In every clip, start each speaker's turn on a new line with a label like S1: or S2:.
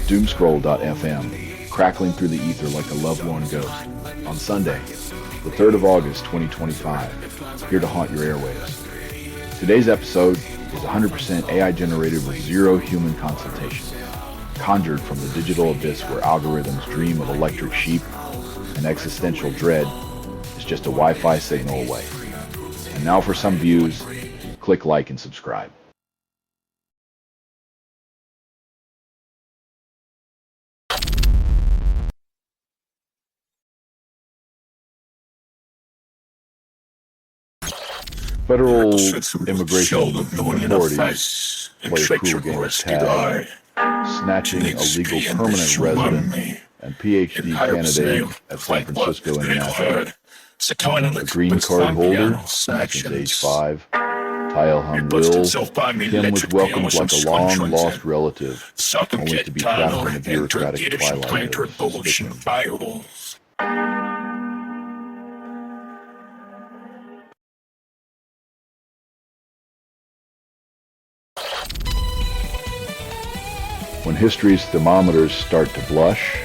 S1: doomscroll.fm, crackling through the ether like a lovelorn ghost. On Sunday, the 3rd of August, 2025, here to haunt your airwaves. Today's episode is 100% AI generated with zero human consultation, conjured from the digital abyss where algorithms dream of electric sheep and existential dread is just a Wi-Fi signal away. And now for some views, click like and subscribe. Federal immigration authorities play a cruel game of tag, snatching a legal permanent resident and PhD candidate at San Francisco International. A green card holder since age 5, Tile Hung Will, Kim was welcomed like a long-lost relative, only to be trapped in the bureaucratic twilight of suspicion. When history's thermometers start to blush,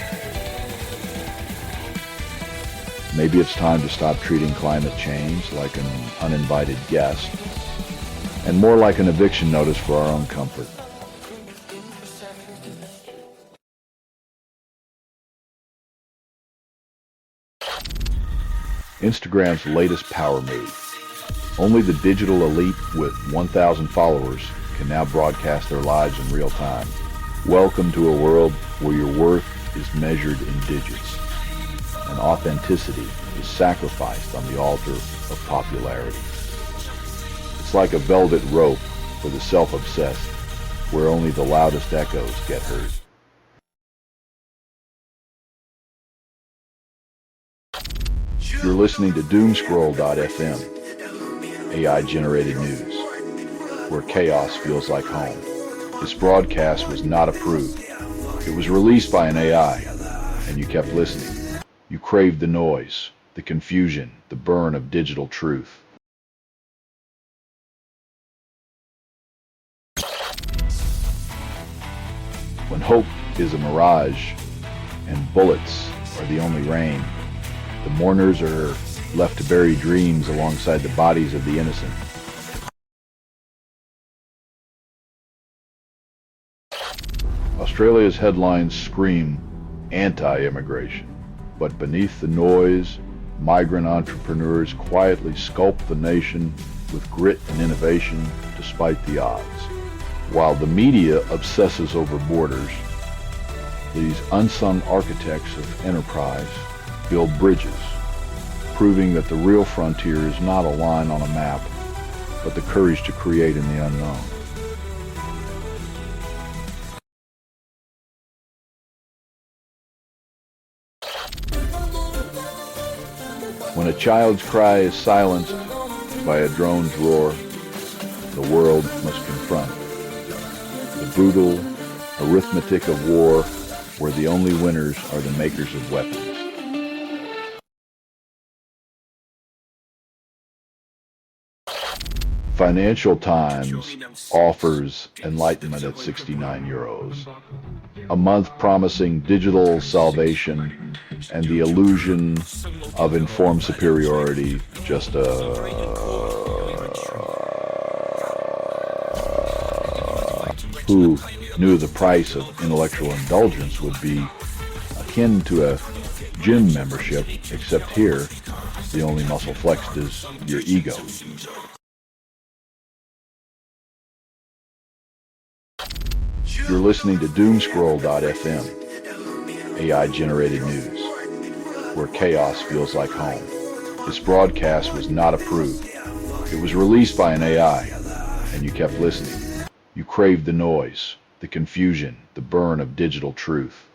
S1: maybe it's time to stop treating climate change like an uninvited guest and more like an eviction notice for our own comfort. Instagram's latest power move. Only the digital elite with 1,000 followers can now broadcast their lives in real time. Welcome to a world where your worth is measured in digits, and authenticity is sacrificed on the altar of popularity. It's like a velvet rope for the self-obsessed, where only the loudest echoes get heard. You're listening to doomscroll.fm, AI-generated news, where chaos feels like home. This broadcast was not approved. It was released by an AI, and you kept listening. You craved the noise, the confusion, the burn of digital truth. When hope is a mirage and bullets are the only rain, the mourners are left to bury dreams alongside the bodies of the innocent. Australia's headlines scream anti-immigration, but beneath the noise, migrant entrepreneurs quietly sculpt the nation with grit and innovation despite the odds. While the media obsesses over borders, these unsung architects of enterprise build bridges, proving that the real frontier is not a line on a map, but the courage to create in the unknown. When a child's cry is silenced by a drone's roar, the world must confront the brutal arithmetic of war, where the only winners are the makers of weapons. Financial Times offers enlightenment at 69 euros. A month promising digital salvation and the illusion of informed superiority, just who knew the price of intellectual indulgence would be akin to a gym membership, except here, the only muscle flexed is your ego. You're listening to doomscroll.fm, AI-generated news, where chaos feels like home. This broadcast was not approved. It was released by an AI, and you kept listening. You craved the noise, the confusion, the burn of digital truth.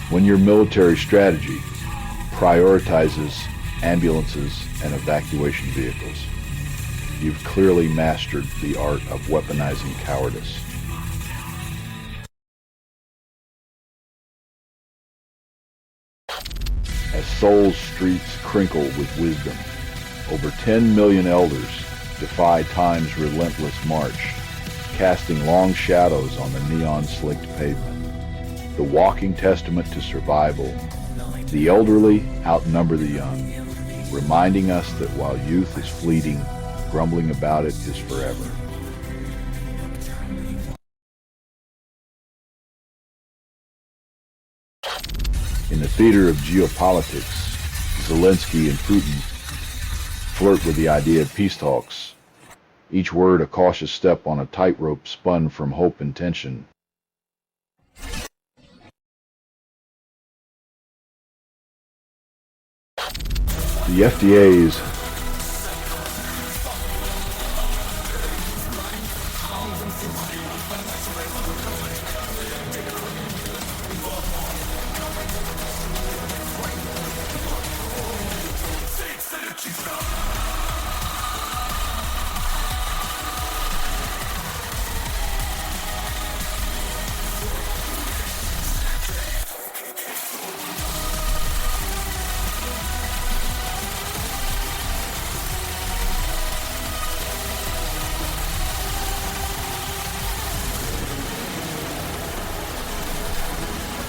S1: When your military strategy prioritizes ambulances and evacuation vehicles, you've clearly mastered the art of weaponizing cowardice. As Seoul's streets crinkle with wisdom, over 10 million elders defy time's relentless march, casting long shadows on the neon-slicked pavement. The walking testament to survival, the elderly outnumber the young, reminding us that while youth is fleeting, grumbling about it is forever. In the theater of geopolitics, Zelensky and Putin flirt with the idea of peace talks, each word a cautious step on a tightrope spun from hope and tension. The FDA's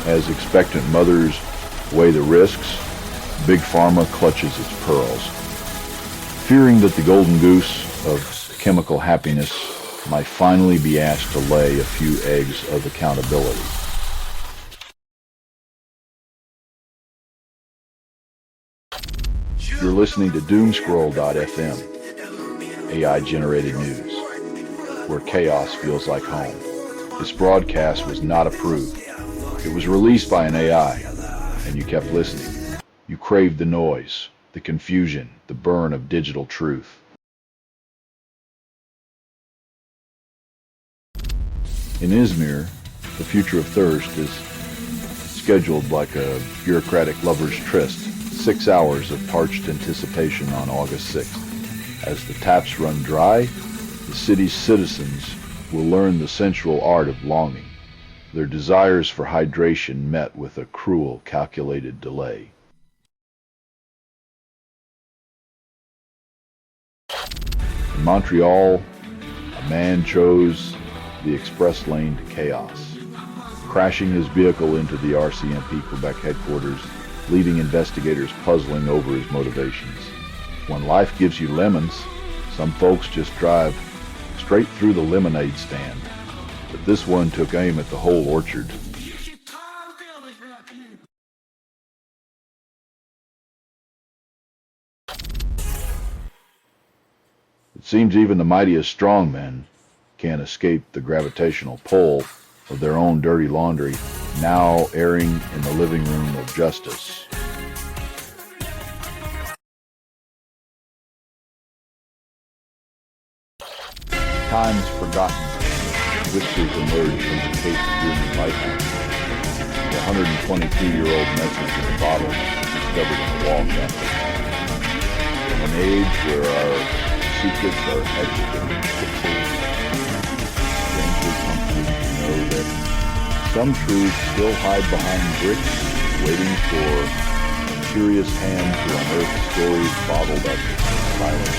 S1: As expectant mothers weigh the risks, Big Pharma clutches its pearls, fearing that the golden goose of chemical happiness might finally be asked to lay a few eggs of accountability. You're listening to Doomscroll.fm, AI-generated news, where chaos feels like home. This broadcast was not approved. It was released by an AI, and you kept listening. You craved the noise, the confusion, the burn of digital truth. In Izmir, the future of thirst is scheduled like a bureaucratic lover's tryst, 6 hours of parched anticipation on August 6th. As the taps run dry, the city's citizens will learn the sensual art of longing, their desires for hydration met with a cruel, calculated delay. In Montreal, a man chose the express lane to chaos, crashing his vehicle into the RCMP Quebec headquarters, leaving investigators puzzling over his motivations. When life gives you lemons, some folks just drive straight through the lemonade stand. But this one took aim at the whole orchard. It seems even the mightiest strongmen can't escape the gravitational pull of their own dirty laundry, now airing in the living room of justice. Times forgotten. Whispers emerged from the case of human lighthouse. The 122-year-old message in a bottle discovered in a wall cabinet. In an age where our secrets are etched in pixels, strangely comforting to know that some truths still hide behind bricks, waiting for a curious hand to unearth stories bottled up in silence.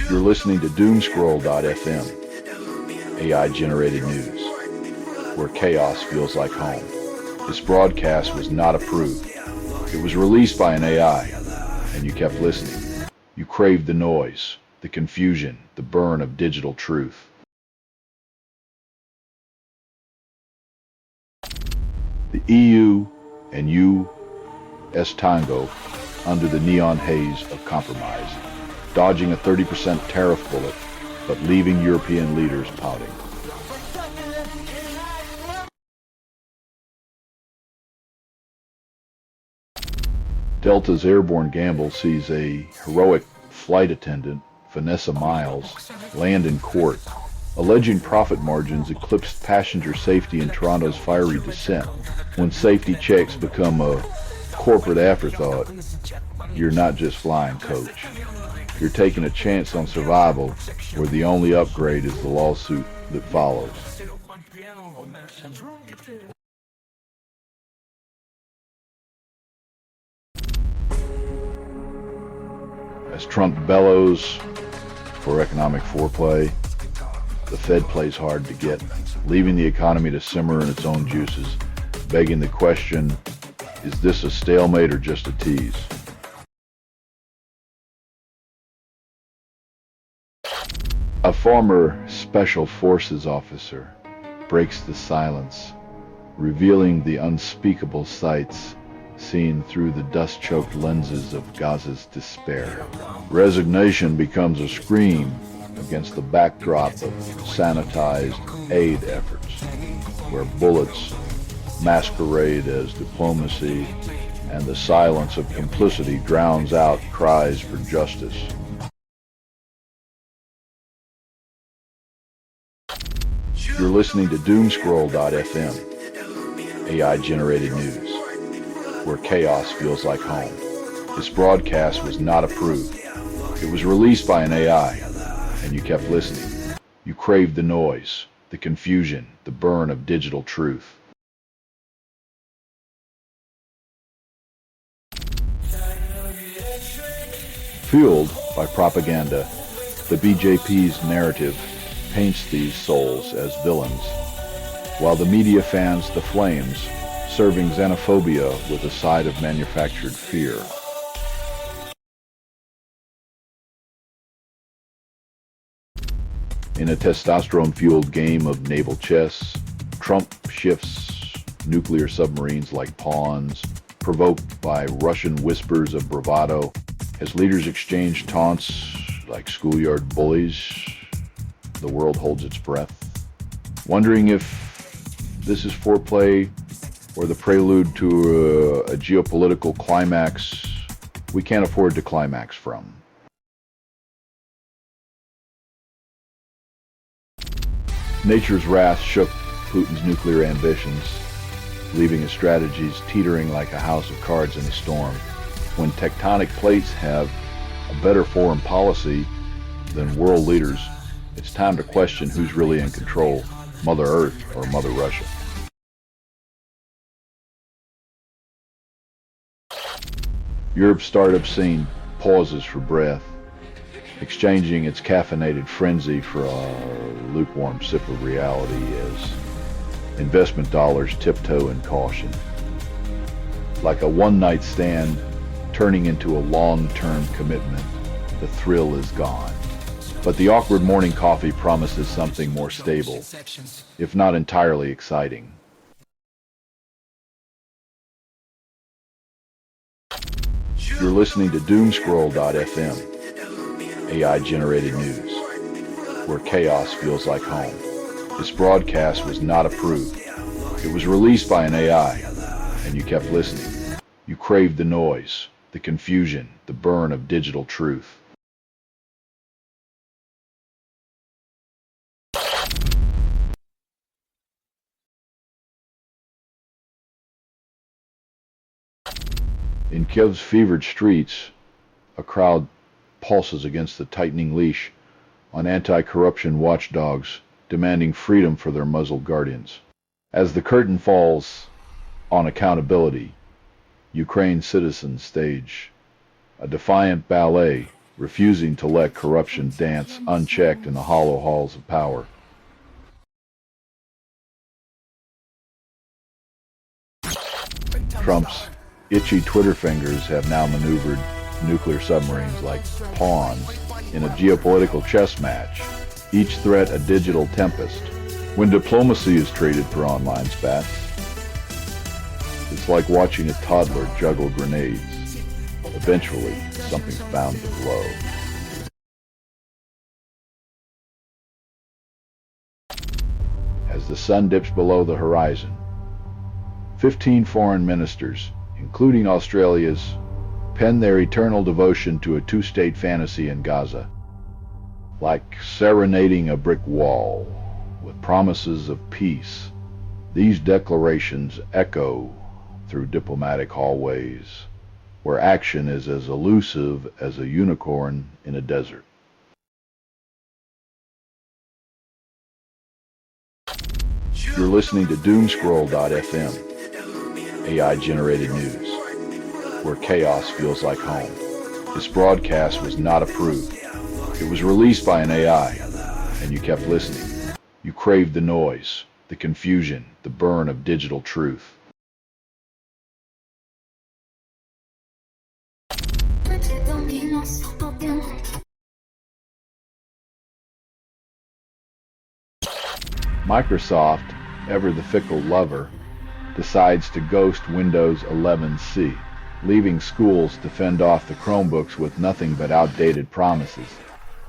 S1: You're listening to Doomscroll.fm, AI-generated news, where chaos feels like home. This broadcast was not approved. It was released by an AI, and you kept listening. You craved the noise, the confusion, the burn of digital truth. The EU and U.S. Tango under the neon haze of compromise, dodging a 30% tariff bullet, but leaving European leaders pouting. Delta's airborne gamble sees a heroic flight attendant, Vanessa Miles, land in court, alleging profit margins eclipsed passenger safety in Toronto's fiery descent. When safety checks become a corporate afterthought, you're not just flying, coach. You're taking a chance on survival, where the only upgrade is the lawsuit that follows. As Trump bellows for economic foreplay, the Fed plays hard to get, leaving the economy to simmer in its own juices, begging the question, is this a stalemate or just a tease? A former Special Forces officer breaks the silence, revealing the unspeakable sights seen through the dust-choked lenses of Gaza's despair. Resignation becomes a scream against the backdrop of sanitized aid efforts, where bullets masquerade as diplomacy and the silence of complicity drowns out cries for justice. You're listening to Doomscroll.fm, AI-generated news, where chaos feels like home. This broadcast was not approved. It was released by an AI, and you kept listening. You craved the noise, the confusion, the burn of digital truth. Fueled by propaganda, the BJP's narrative paints these souls as villains, while the media fans the flames, serving xenophobia with a side of manufactured fear. In a testosterone-fueled game of naval chess, Trump shifts nuclear submarines like pawns, provoked by Russian whispers of bravado, as leaders exchange taunts like schoolyard bullies. The world holds its breath, wondering if this is foreplay or the prelude to a geopolitical climax we can't afford to climax from. Nature's wrath shook Putin's nuclear ambitions, leaving his strategies teetering like a house of cards in a storm. When tectonic plates have a better foreign policy than world leaders, it's time to question who's really in control, Mother Earth or Mother Russia. Europe's startup scene pauses for breath, exchanging its caffeinated frenzy for a lukewarm sip of reality as investment dollars tiptoe in caution. Like a one-night stand turning into a long-term commitment, the thrill is gone. But the awkward morning coffee promises something more stable, if not entirely exciting. You're listening to Doomscroll.fm, AI-generated news, where chaos feels like home. This broadcast was not approved. It was released by an AI, and you kept listening. You craved the noise, the confusion, the burn of digital truth. In Kiev's fevered streets, a crowd pulses against the tightening leash on anti-corruption watchdogs demanding freedom for their muzzled guardians. As the curtain falls on accountability, Ukraine citizens stage a defiant ballet, refusing to let corruption dance unchecked in the hollow halls of power. Trump's itchy Twitter fingers have now maneuvered nuclear submarines like pawns in a geopolitical chess match, each threat a digital tempest. When diplomacy is traded for online spats, it's like watching a toddler juggle grenades. Eventually, something's bound to blow. As the sun dips below the horizon, 15 foreign ministers, including Australia's, pen their eternal devotion to a two-state fantasy in Gaza. Like serenading a brick wall with promises of peace, these declarations echo through diplomatic hallways, where action is as elusive as a unicorn in a desert. You're listening to Doomscroll.fm, AI-generated news, where chaos feels like home. This broadcast was not approved. It was released by an AI, and you kept listening. You craved the noise, the confusion, the burn of digital truth. Microsoft, ever the fickle lover, decides to ghost Windows 11C, leaving schools to fend off the Chromebooks with nothing but outdated promises.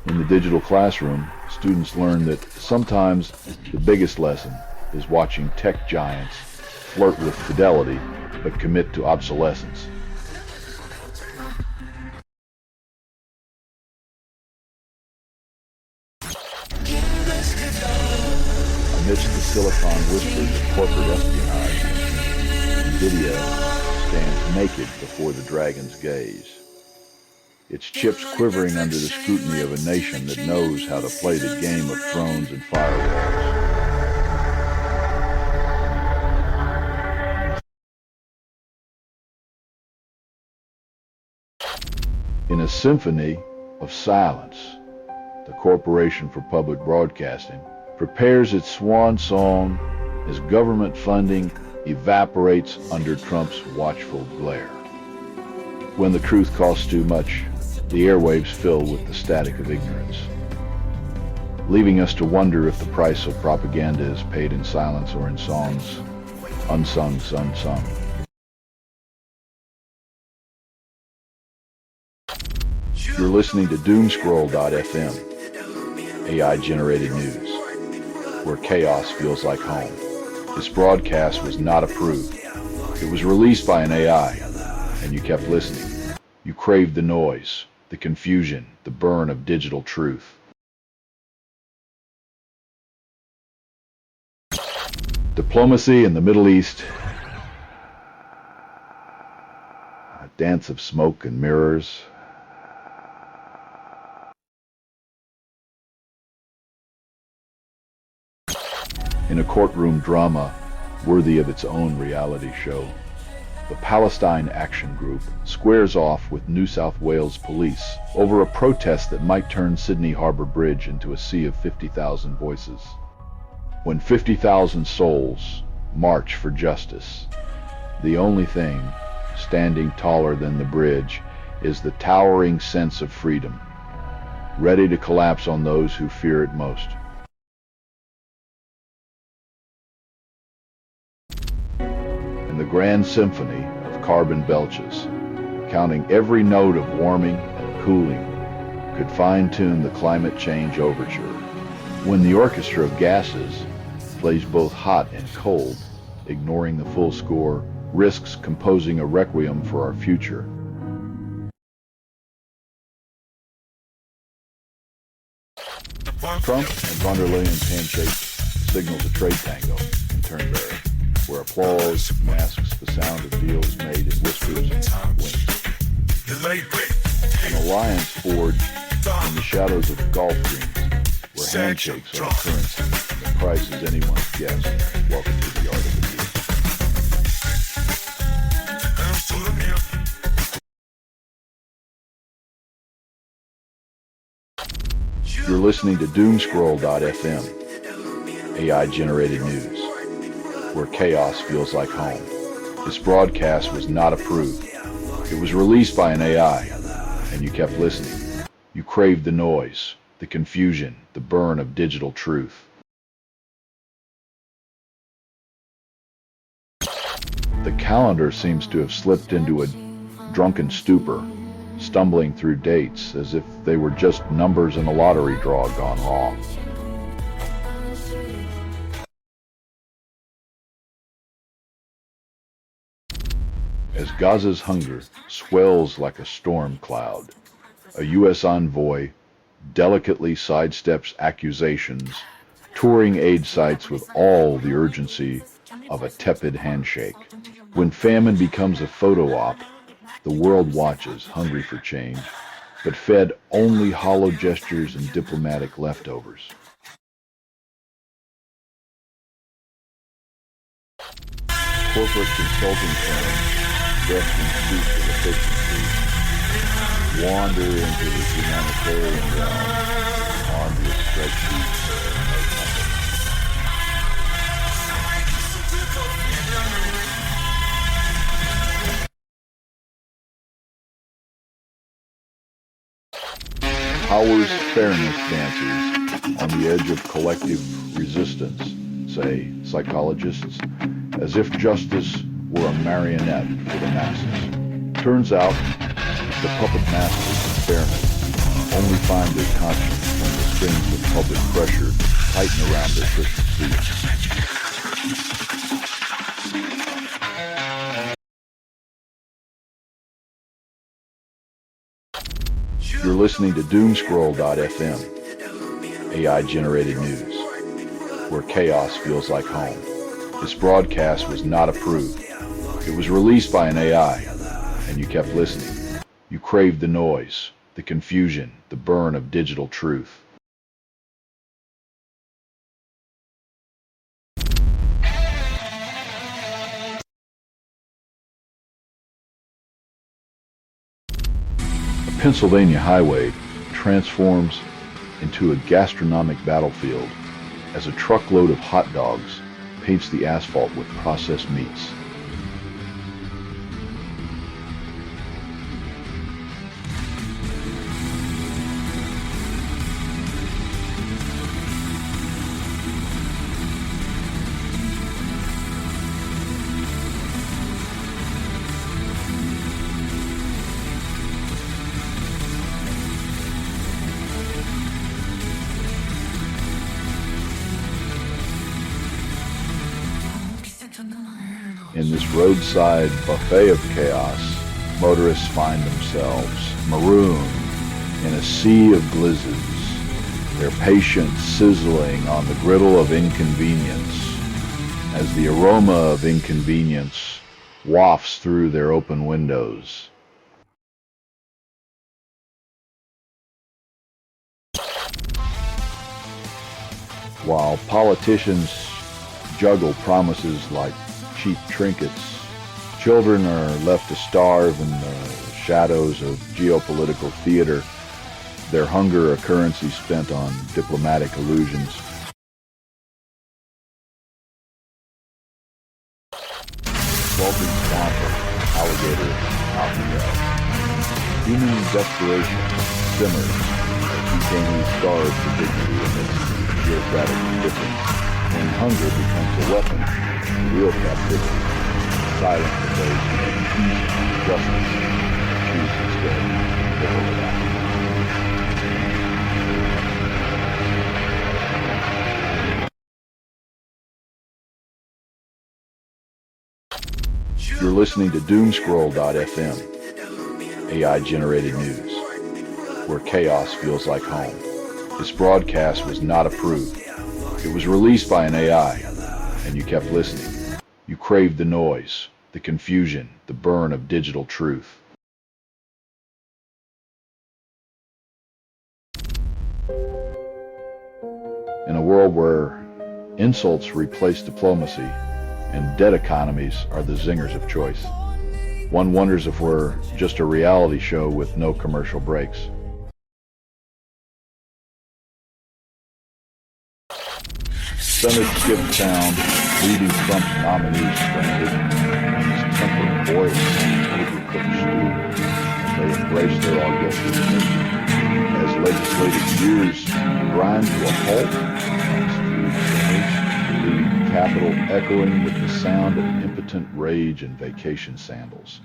S1: In the digital classroom, students learn that sometimes the biggest lesson is watching tech giants flirt with fidelity but commit to obsolescence. Amidst the silicon whispers of corporate espionage, NVIDIA stands naked before the dragon's gaze. Its chips quivering under the scrutiny of a nation that knows how to play the game of thrones and firewalls. In a symphony of silence, the Corporation for Public Broadcasting prepares its swan song as government funding evaporates under Trump's watchful glare. When the truth costs too much, the airwaves fill with the static of ignorance, leaving us to wonder if the price of propaganda is paid in silence or in songs unsung. You're listening to doomscroll.fm, AI-generated news, where chaos feels like home. This broadcast was not approved. It was released by an AI, and you kept listening. You craved the noise, the confusion, the burn of digital truth. Diplomacy in the Middle East, a dance of smoke and mirrors. In a courtroom drama worthy of its own reality show, the Palestine Action Group squares off with New South Wales police over a protest that might turn Sydney Harbour Bridge into a sea of 50,000 voices. When 50,000 souls march for justice, the only thing standing taller than the bridge is the towering sense of freedom, ready to collapse on those who fear it most. And the grand symphony of carbon belches, counting every note of warming and cooling, could fine-tune the climate change overture. When the orchestra of gases plays both hot and cold, ignoring the full score, risks composing a requiem for our future. Trump and von der Leyen's handshake signals a trade tango in Turnberry, where applause masks the sound of deals made in whispers and winks. An alliance forged in the shadows of golf greens, where handshakes are a currency and the price is anyone's guess. Welcome to the art of the deal. You're listening to doomscroll.fm, AI-generated news, where chaos feels like home. This broadcast was not approved. It was released by an AI, and you kept listening. You craved the noise, the confusion, the burn of digital truth. The calendar seems to have slipped into a drunken stupor, stumbling through dates as if they were just numbers in a lottery draw gone wrong. As Gaza's hunger swells like a storm cloud, a U.S. envoy delicately sidesteps accusations, touring aid sites with all the urgency of a tepid handshake. When famine becomes a photo op, the world watches, hungry for change, but fed only hollow gestures and diplomatic leftovers. Corporate consulting firms dressed in suits of efficiency wander into the humanitarian realm armed with spreadsheets and no compass. Power's fairness dances on the edge of collective resistance, say psychologists, as if justice were a marionette for the masses. Turns out, the puppet masters of fairness only find their conscience when the strings of public pressure tighten around their cushion seats. You're listening to Doomscroll.fm, AI-generated news, where chaos feels like home. This broadcast was not approved. It was released by an AI, and you kept listening. You craved the noise, the confusion, the burn of digital truth. A Pennsylvania highway transforms into a gastronomic battlefield as a truckload of hot dogs paints the asphalt with processed meats. In this roadside buffet of chaos, motorists find themselves marooned in a sea of blizzards, their patience sizzling on the griddle of inconvenience, as the aroma of inconvenience wafts through their open windows. While politicians juggle promises like cheap trinkets, children are left to starve in the shadows of geopolitical theater, their hunger a currency spent on diplomatic illusions. Sweltering swamp of alligator alcohol. Human desperation simmers as detainees starve for dignity amidst bureaucratic indifference. When hunger becomes a weapon, the real captivity, silent for those who make peace and justice, choose instead to hold it out. You're listening to Doomscroll.fm, AI-generated news, where chaos feels like home. This broadcast was not approved. It was released by an AI, and you kept listening. You craved the noise, the confusion, the burn of digital truth. In a world where insults replace diplomacy and dead economies are the zingers of choice, one wonders if we're just a reality show with no commercial breaks. Senate skipped town, leaving Trump's nominees stranded in his temper boiling overcooked stew, and they embraced their all guilty decision. As legislative years grind to a halt on streets, leaving the Capitol echoing with the sound of impotent rage and vacation sandals.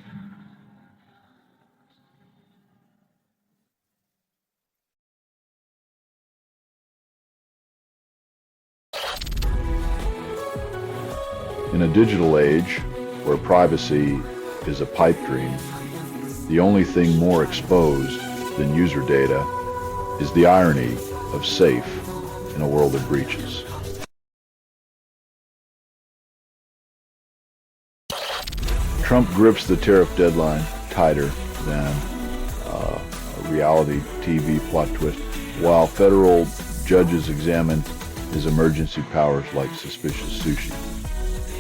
S1: In a digital age where privacy is a pipe dream, the only thing more exposed than user data is the irony of safe in a world of breaches. Trump grips the tariff deadline tighter than a reality TV plot twist, while federal judges examine his emergency powers like suspicious sushi.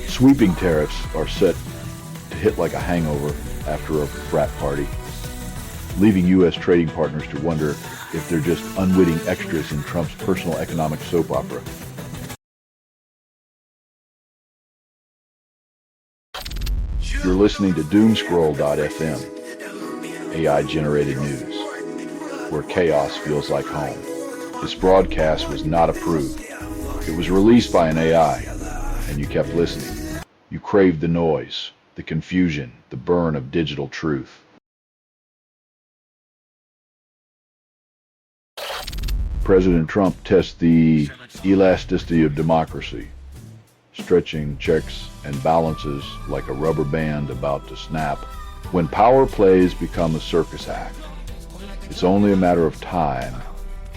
S1: Sweeping tariffs are set to hit like a hangover after a frat party. leaving U.S. trading partners to wonder if they're just unwitting extras in Trump's personal economic soap opera. You're listening to Doomscroll.fm, AI-generated news, where chaos feels like home. This broadcast was not approved. It was released by an AI, and you kept listening. You craved the noise, the confusion, the burn of digital truth. President Trump tests the elasticity of democracy, stretching checks and balances like a rubber band about to snap. When power plays become a circus act, it's only a matter of time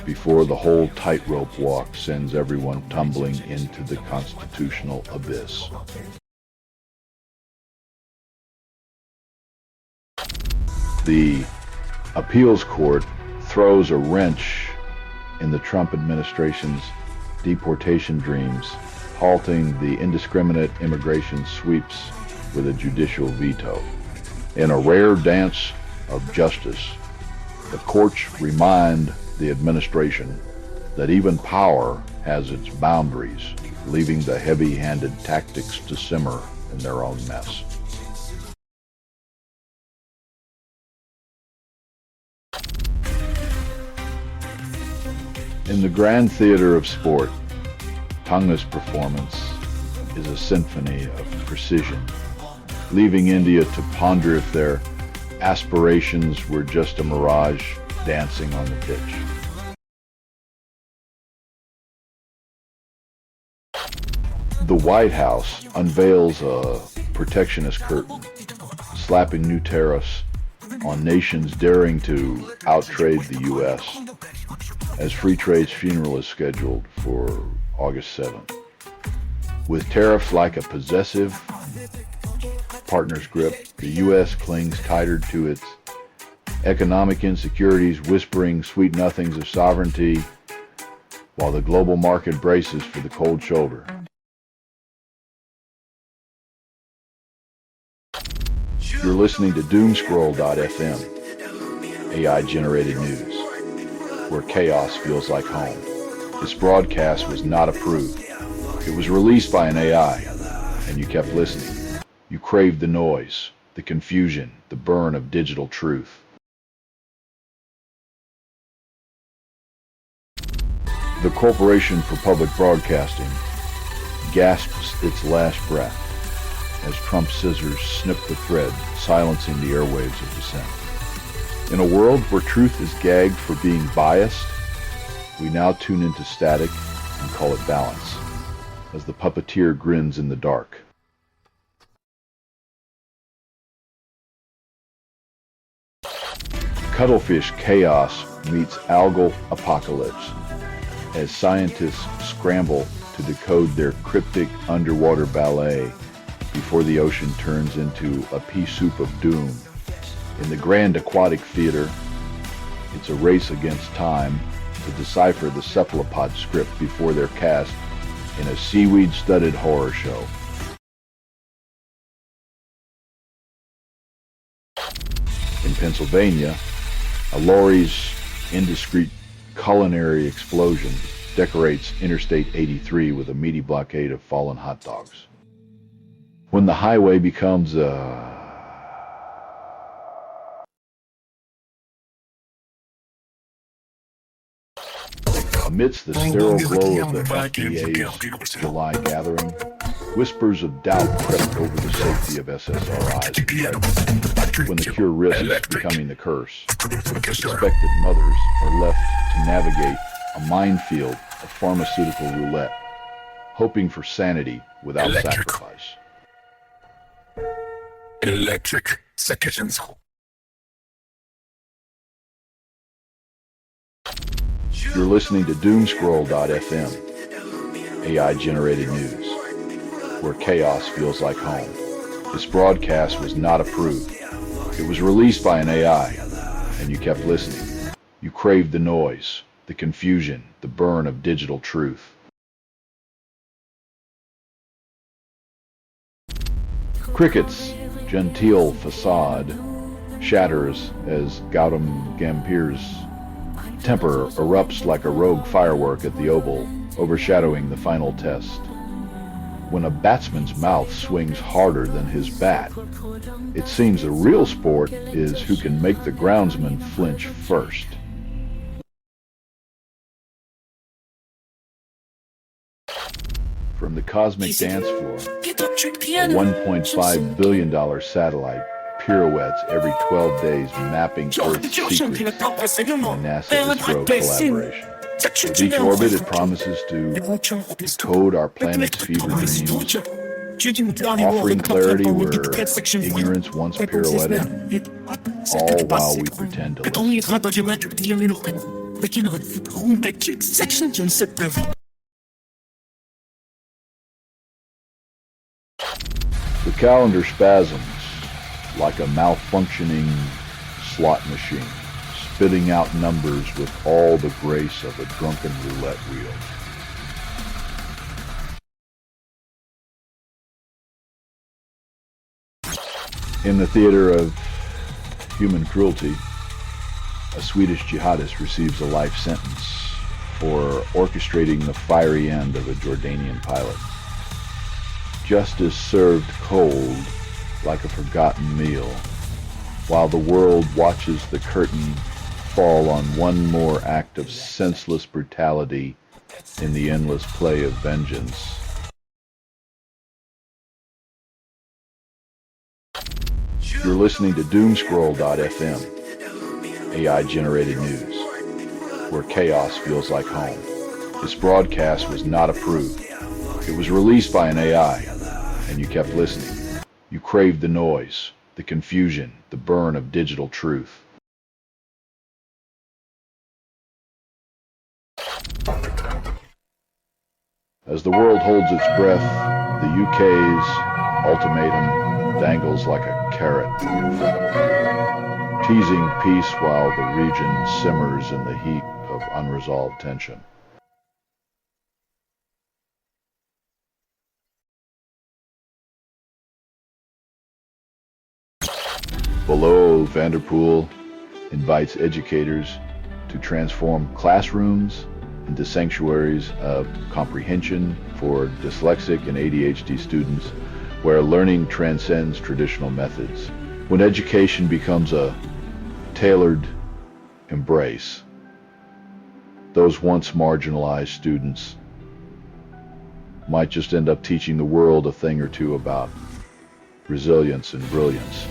S1: before the whole tightrope walk sends everyone tumbling into the constitutional abyss. The appeals court throws a wrench in the Trump administration's deportation dreams, halting the indiscriminate immigration sweeps with a judicial veto. In a rare dance of justice, the courts remind the administration that even power has its boundaries, leaving the heavy-handed tactics to simmer in their own mess. In the grand theater of sport, Tonga's performance is a symphony of precision, leaving India to ponder if their aspirations were just a mirage dancing on the pitch. The White House unveils a protectionist curtain, slapping new tariffs on nations daring to outtrade the U.S. as free trade's funeral is scheduled for August 7th. With tariffs like a possessive partner's grip, the U.S. clings tighter to its economic insecurities, whispering sweet nothings of sovereignty, while the global market braces for the cold shoulder. You're listening to Doomscroll.fm, AI-generated news, where chaos feels like home. This broadcast was not approved. It was released by an AI, and you kept listening. You craved the noise, the confusion, the burn of digital truth. The Corporation for Public Broadcasting gasps its last breath as Trump's scissors snip the thread, silencing the airwaves of dissent. In a world where truth is gagged for being biased, we now tune into static and call it balance, as the puppeteer grins in the dark. Cuttlefish chaos meets algal apocalypse as scientists scramble to decode their cryptic underwater ballet before the ocean turns into a pea soup of doom. In the grand aquatic theater, it's a race against time to decipher the cephalopod script before they're cast in a seaweed-studded horror show. In Pennsylvania, a lorry's indiscreet culinary explosion decorates Interstate 83 with a meaty blockade of fallen hot dogs. When the highway becomes amidst the sterile glow of the FDA's July gathering, whispers of doubt crept over the safety of SSRIs. When the cure risks becoming the curse, suspected mothers are left to navigate a minefield of pharmaceutical roulette, hoping for sanity without sacrifice.
S2: Electric seconds.
S1: You're listening to Doomscroll.fm, AI-generated news, where chaos feels like home. This broadcast was not approved. It was released by an AI, and you kept listening. You craved the noise, the confusion, the burn of digital truth. Cricket's genteel facade shatters as Gautam Gambhir's temper erupts like a rogue firework at the Oval, overshadowing the final test. When a batsman's mouth swings harder than his bat, it seems the real sport is who can make the groundsman flinch first. From the cosmic dance floor, a $1.5 billion satellite pirouettes every 12 days, mapping Earth's secrets in NASA's ISRO collaboration. With each orbit, it promises to code our planet's fever dreams, offering clarity where ignorance once pirouetted, all while we pretend to listen. The calendar spasms like a malfunctioning slot machine, spitting out numbers with all the grace of a drunken roulette wheel. In the theater of human cruelty, a Swedish jihadist receives a life sentence for orchestrating the fiery end of a Jordanian pilot. Justice served cold like a forgotten meal, while the world watches the curtain fall on one more act of senseless brutality in the endless play of vengeance. You're listening to Doomscroll.fm, AI-generated news, where chaos feels like home. This broadcast was not approved. It was released by an AI, and you kept listening. You craved the noise, the confusion, the burn of digital truth. As the world holds its breath, the UK's ultimatum dangles like a carrot in front of them, teasing peace while the region simmers in the heat of unresolved tension. Below, Vanderpool invites educators to transform classrooms into sanctuaries of comprehension for dyslexic and ADHD students, where learning transcends traditional methods. When education becomes a tailored embrace, those once marginalized students might just end up teaching the world a thing or two about resilience and brilliance.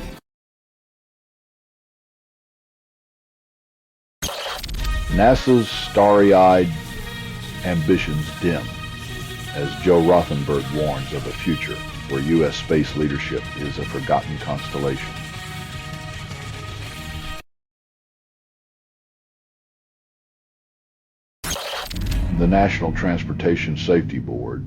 S1: NASA's starry-eyed ambitions dim as Joe Rothenberg warns of a future where U.S. space leadership is a forgotten constellation. The National Transportation Safety Board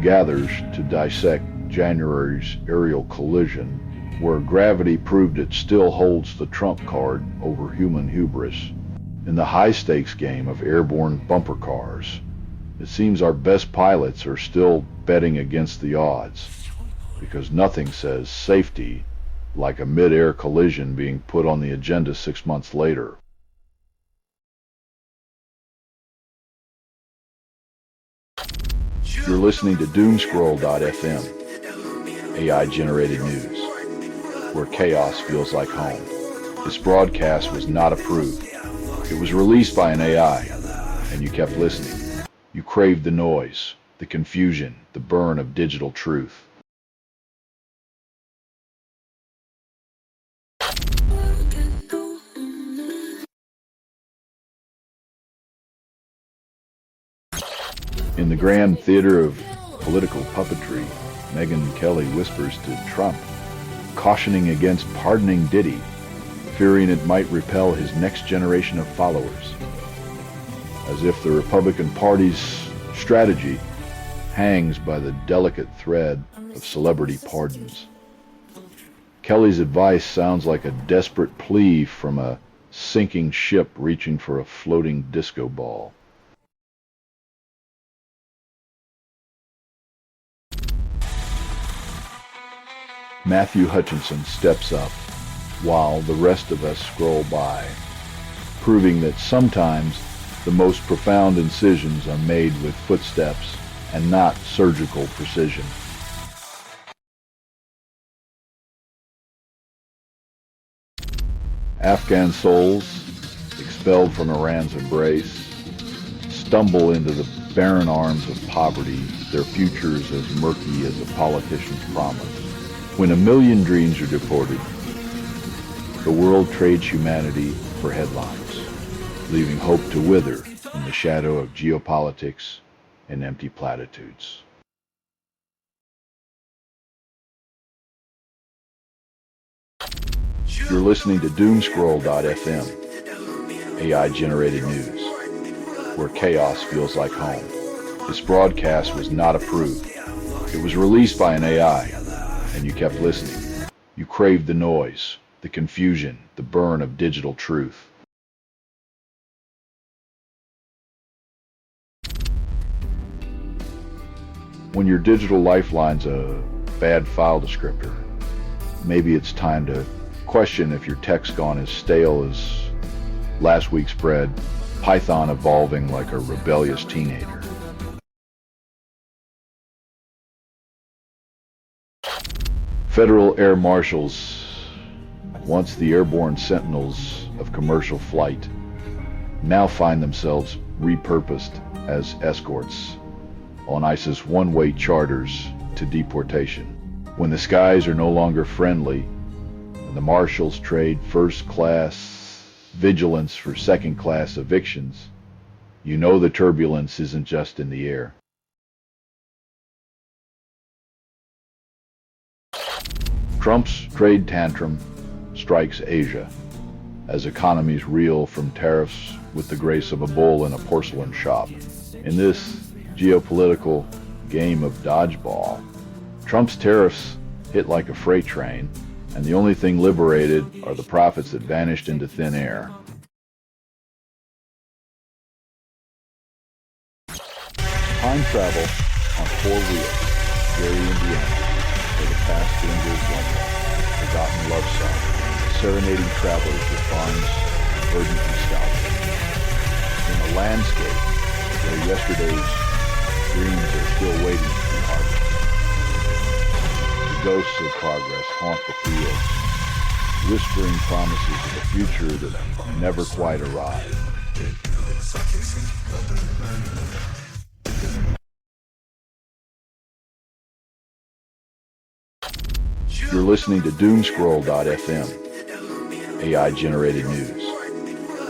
S1: gathers to dissect January's aerial collision, where gravity proved it still holds the trump card over human hubris. In the high-stakes game of airborne bumper cars, it seems our best pilots are still betting against the odds, because nothing says safety like a mid-air collision being put on the agenda 6 months later. You're listening to Doomscroll.fm, AI-generated news, where chaos feels like home. This broadcast was not approved. It was released by an AI, and you kept listening. You craved the noise, the confusion, the burn of digital truth. In the grand theater of political puppetry, Megyn Kelly whispers to Trump, cautioning against pardoning Diddy, fearing it might repel his next generation of followers, as if the Republican Party's strategy hangs by the delicate thread of celebrity pardons. Kelly's advice sounds like a desperate plea from a sinking ship reaching for a floating disco ball. Matthew Hutchinson steps up, while the rest of us scroll by, proving that sometimes the most profound incisions are made with footsteps and not surgical precision. Afghan souls, expelled from Iran's embrace, stumble into the barren arms of poverty, their futures as murky as a politician's promise. When 1 million dreams are deported, the world trades humanity for headlines, leaving hope to wither in the shadow of geopolitics and empty platitudes. You're listening to Doomscroll.fm, AI-generated news, where chaos feels like home. This broadcast was not approved. It was released by an AI, and you kept listening. You craved the noise, the confusion, the burn of digital truth. When your digital lifeline's a bad file descriptor, maybe it's time to question if your tech's gone as stale as last week's bread, Python evolving like a rebellious teenager. Federal air marshals, once the airborne sentinels of commercial flight, now find themselves repurposed as escorts on ICE's one-way charters to deportation. When the skies are no longer friendly, and the marshals trade first-class vigilance for second-class evictions, you know the turbulence isn't just in the air. Trump's trade tantrum strikes Asia as economies reel from tariffs with the grace of a bull in a porcelain shop. In this geopolitical game of dodgeball, Trump's tariffs hit like a freight train, and the only thing liberated are the profits that vanished into thin air. Time travel on 4 wheels, Gary, Indiana, where the past lingers like a forgotten love song, serenading travelers with Barnes' verdant nostalgia. In a landscape where yesterday's dreams are still waiting to be harvested. The ghosts of progress haunt the fields, whispering promises of a future that never quite arrived. You're listening to Doomscroll.fm, AI-generated news,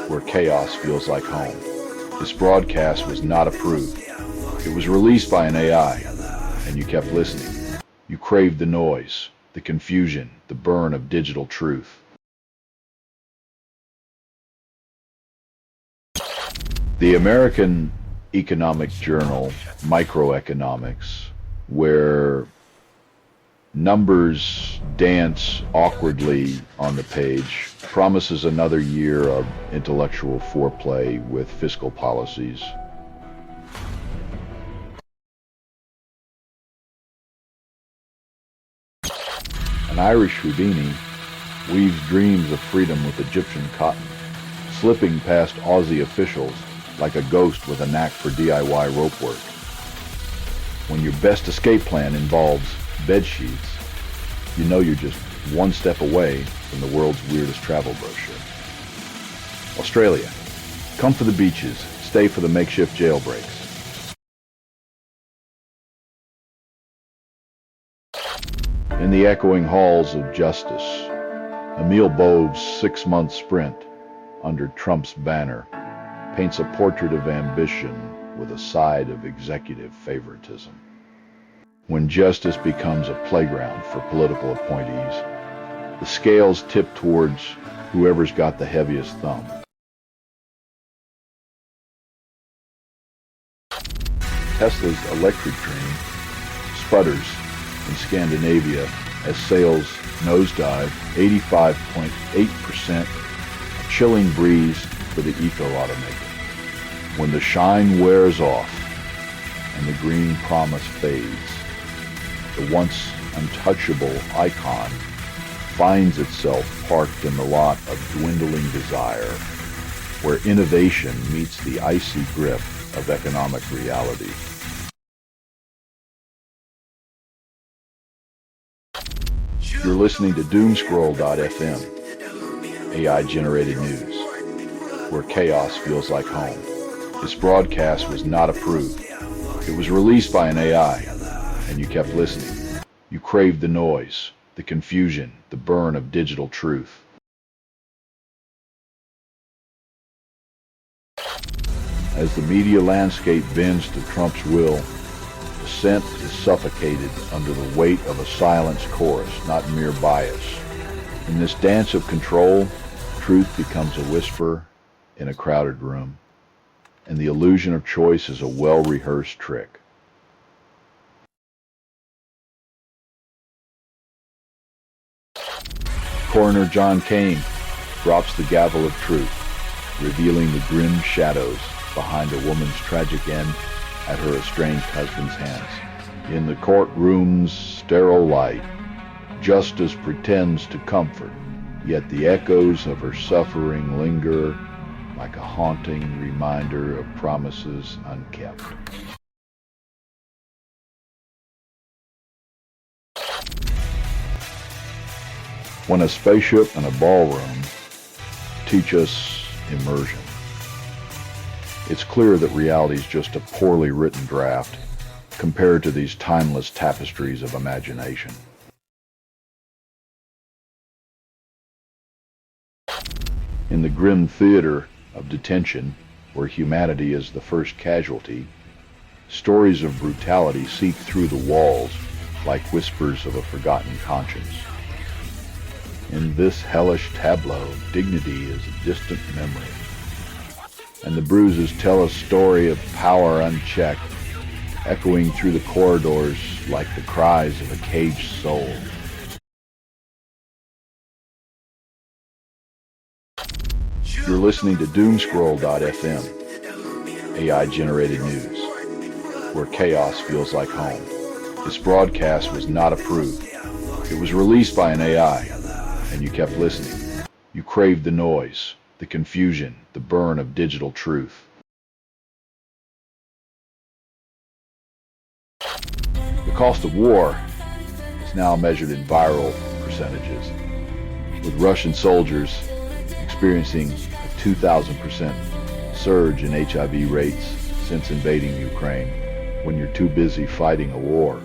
S1: where chaos feels like home. This broadcast was not approved. It was released by an AI, and you kept listening. You craved the noise, the confusion, the burn of digital truth. The American economic journal, Microeconomics, where numbers dance awkwardly on the page, promises another year of intellectual foreplay with fiscal policies. An Irish Houdini weaves dreams of freedom with Egyptian cotton, slipping past Aussie officials like a ghost with a knack for DIY rope work. When your best escape plan involves bed sheets, you know you're just one step away from the world's weirdest travel brochure. Australia. Come for the beaches, stay for the makeshift jailbreaks. In the echoing halls of justice, Emil Bove's 6-month sprint under Trump's banner paints a portrait of ambition with a side of executive favoritism. When justice becomes a playground for political appointees, the scales tip towards whoever's got the heaviest thumb. Tesla's electric train sputters in Scandinavia as sales nosedive 85.8%, a chilling breeze for the eco-automaker. When the shine wears off and the green promise fades, the once untouchable icon finds itself parked in the lot of dwindling desire, where innovation meets the icy grip of economic reality. You're listening to Doomscroll.fm, AI-generated news, where chaos feels like home. This broadcast was not approved. It was released by an AI, and you kept listening. You craved the noise, the confusion, the burn of digital truth. As the media landscape bends to Trump's will, dissent is suffocated under the weight of a silenced chorus, not mere bias. In this dance of control, truth becomes a whisper in a crowded room, and the illusion of choice is a well-rehearsed trick. Coroner John Kane drops the gavel of truth, revealing the grim shadows behind a woman's tragic end at her estranged husband's hands. In the courtroom's sterile light, justice pretends to comfort, yet the echoes of her suffering linger like a haunting reminder of promises unkept. When a spaceship and a ballroom teach us immersion, it's clear that reality is just a poorly written draft compared to these timeless tapestries of imagination. In the grim theater of detention, where humanity is the first casualty, stories of brutality seep through the walls like whispers of a forgotten conscience. In this hellish tableau, dignity is a distant memory, and the bruises tell a story of power unchecked, echoing through the corridors like the cries of a caged soul. You're listening to Doomscroll.fm, AI-generated news, where chaos feels like home. This broadcast was not approved. It was released by an AI, and you kept listening. You craved the noise, the confusion, the burn of digital truth. The cost of war is now measured in viral percentages, with Russian soldiers experiencing a 2,000% surge in HIV rates since invading Ukraine. When you're too busy fighting a war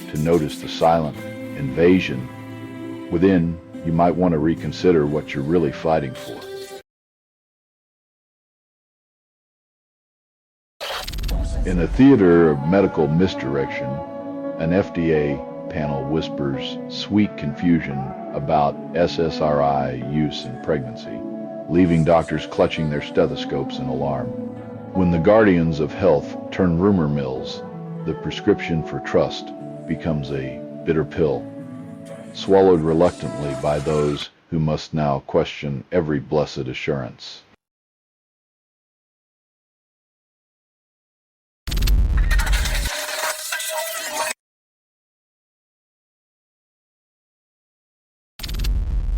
S1: to notice the silent invasion within, you might want to reconsider what you're really fighting for. In a theater of medical misdirection, an FDA panel whispers sweet confusion about SSRI use in pregnancy, leaving doctors clutching their stethoscopes in alarm. When the guardians of health turn rumor mills, the prescription for trust becomes a bitter pill, swallowed reluctantly by those who must now question every blessed assurance.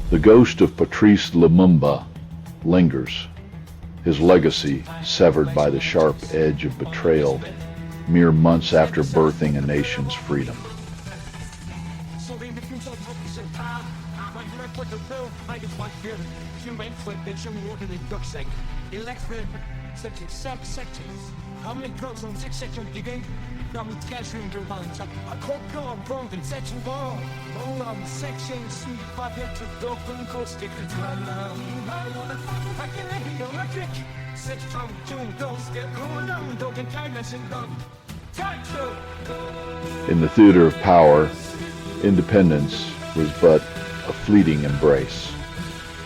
S1: The ghost of Patrice Lumumba lingers, his legacy severed by the sharp edge of betrayal mere months after birthing a nation's freedom. In the theater of power, independence was but a fleeting embrace,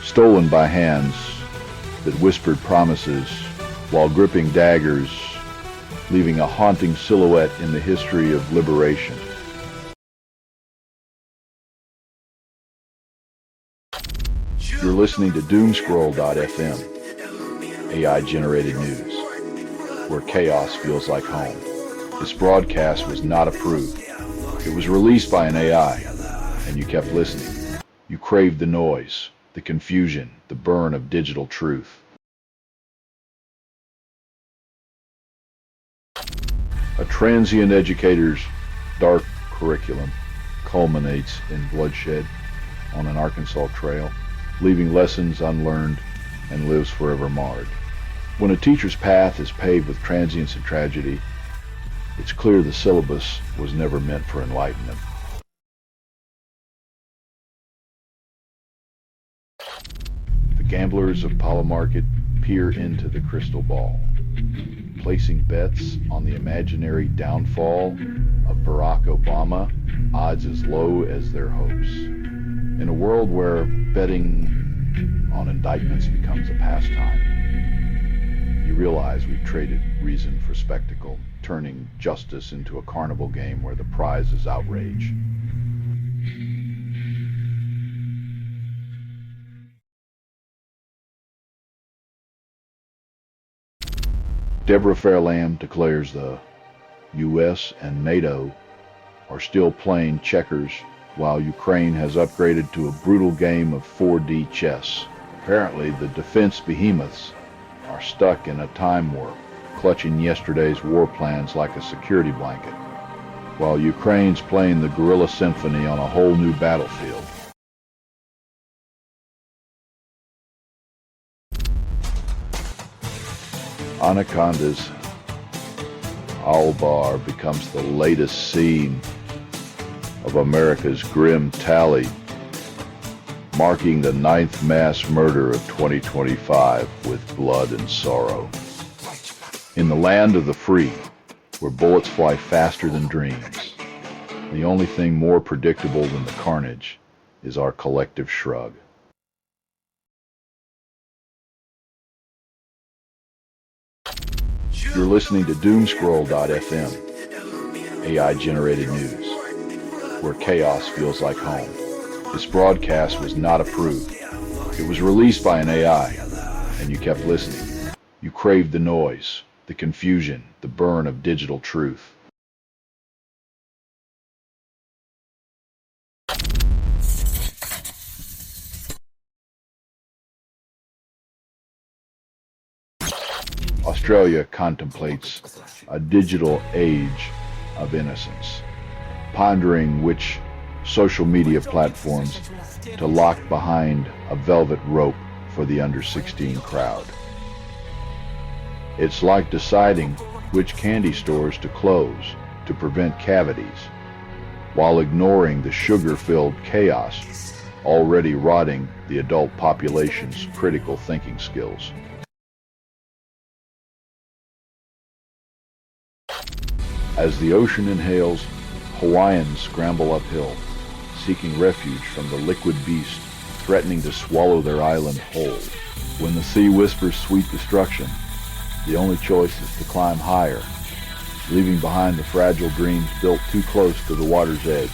S1: stolen by hands that whispered promises while gripping daggers, leaving a haunting silhouette in the history of liberation. You're listening to Doomscroll.fm, AI-generated news, where chaos feels like home. This broadcast was not approved. It was released by an AI, and you kept listening. You crave the noise, the confusion, the burn of digital truth. A transient educator's dark curriculum culminates in bloodshed on an Arkansas trail, leaving lessons unlearned and lives forever marred. When a teacher's path is paved with transience and tragedy, it's clear the syllabus was never meant for enlightenment. The gamblers of Polymarket peer into the crystal ball, placing bets on the imaginary downfall of Barack Obama, odds as low as their hopes. In a world where betting on indictments becomes a pastime, you realize we've traded reason for spectacle, turning justice into a carnival game where the prize is outrage. Deborah Fairlamb declares the U.S. and NATO are still playing checkers while Ukraine has upgraded to a brutal game of 4D chess. Apparently, the defense behemoths are stuck in a time warp, clutching yesterday's war plans like a security blanket, while Ukraine's playing the guerrilla symphony on a whole new battlefield. Anaconda's Albar becomes the latest scene of America's grim tally, marking the 9th mass murder of 2025 with blood and sorrow. In the land of the free, where bullets fly faster than dreams, the only thing more predictable than the carnage is our collective shrug. You're listening to Doomscroll.fm, AI-generated news, where chaos feels like home. This broadcast was not approved. It was released by an AI, and you kept listening. You craved the noise, the confusion, the burn of digital truth. Australia contemplates a digital age of innocence, pondering which social media platforms to lock behind a velvet rope for the under-16 crowd. It's like deciding which candy stores to close to prevent cavities, while ignoring the sugar-filled chaos already rotting the adult population's critical thinking skills. As the ocean inhales, Hawaiians scramble uphill, seeking refuge from the liquid beast threatening to swallow their island whole. When the sea whispers sweet destruction, the only choice is to climb higher, leaving behind the fragile dreams built too close to the water's edge,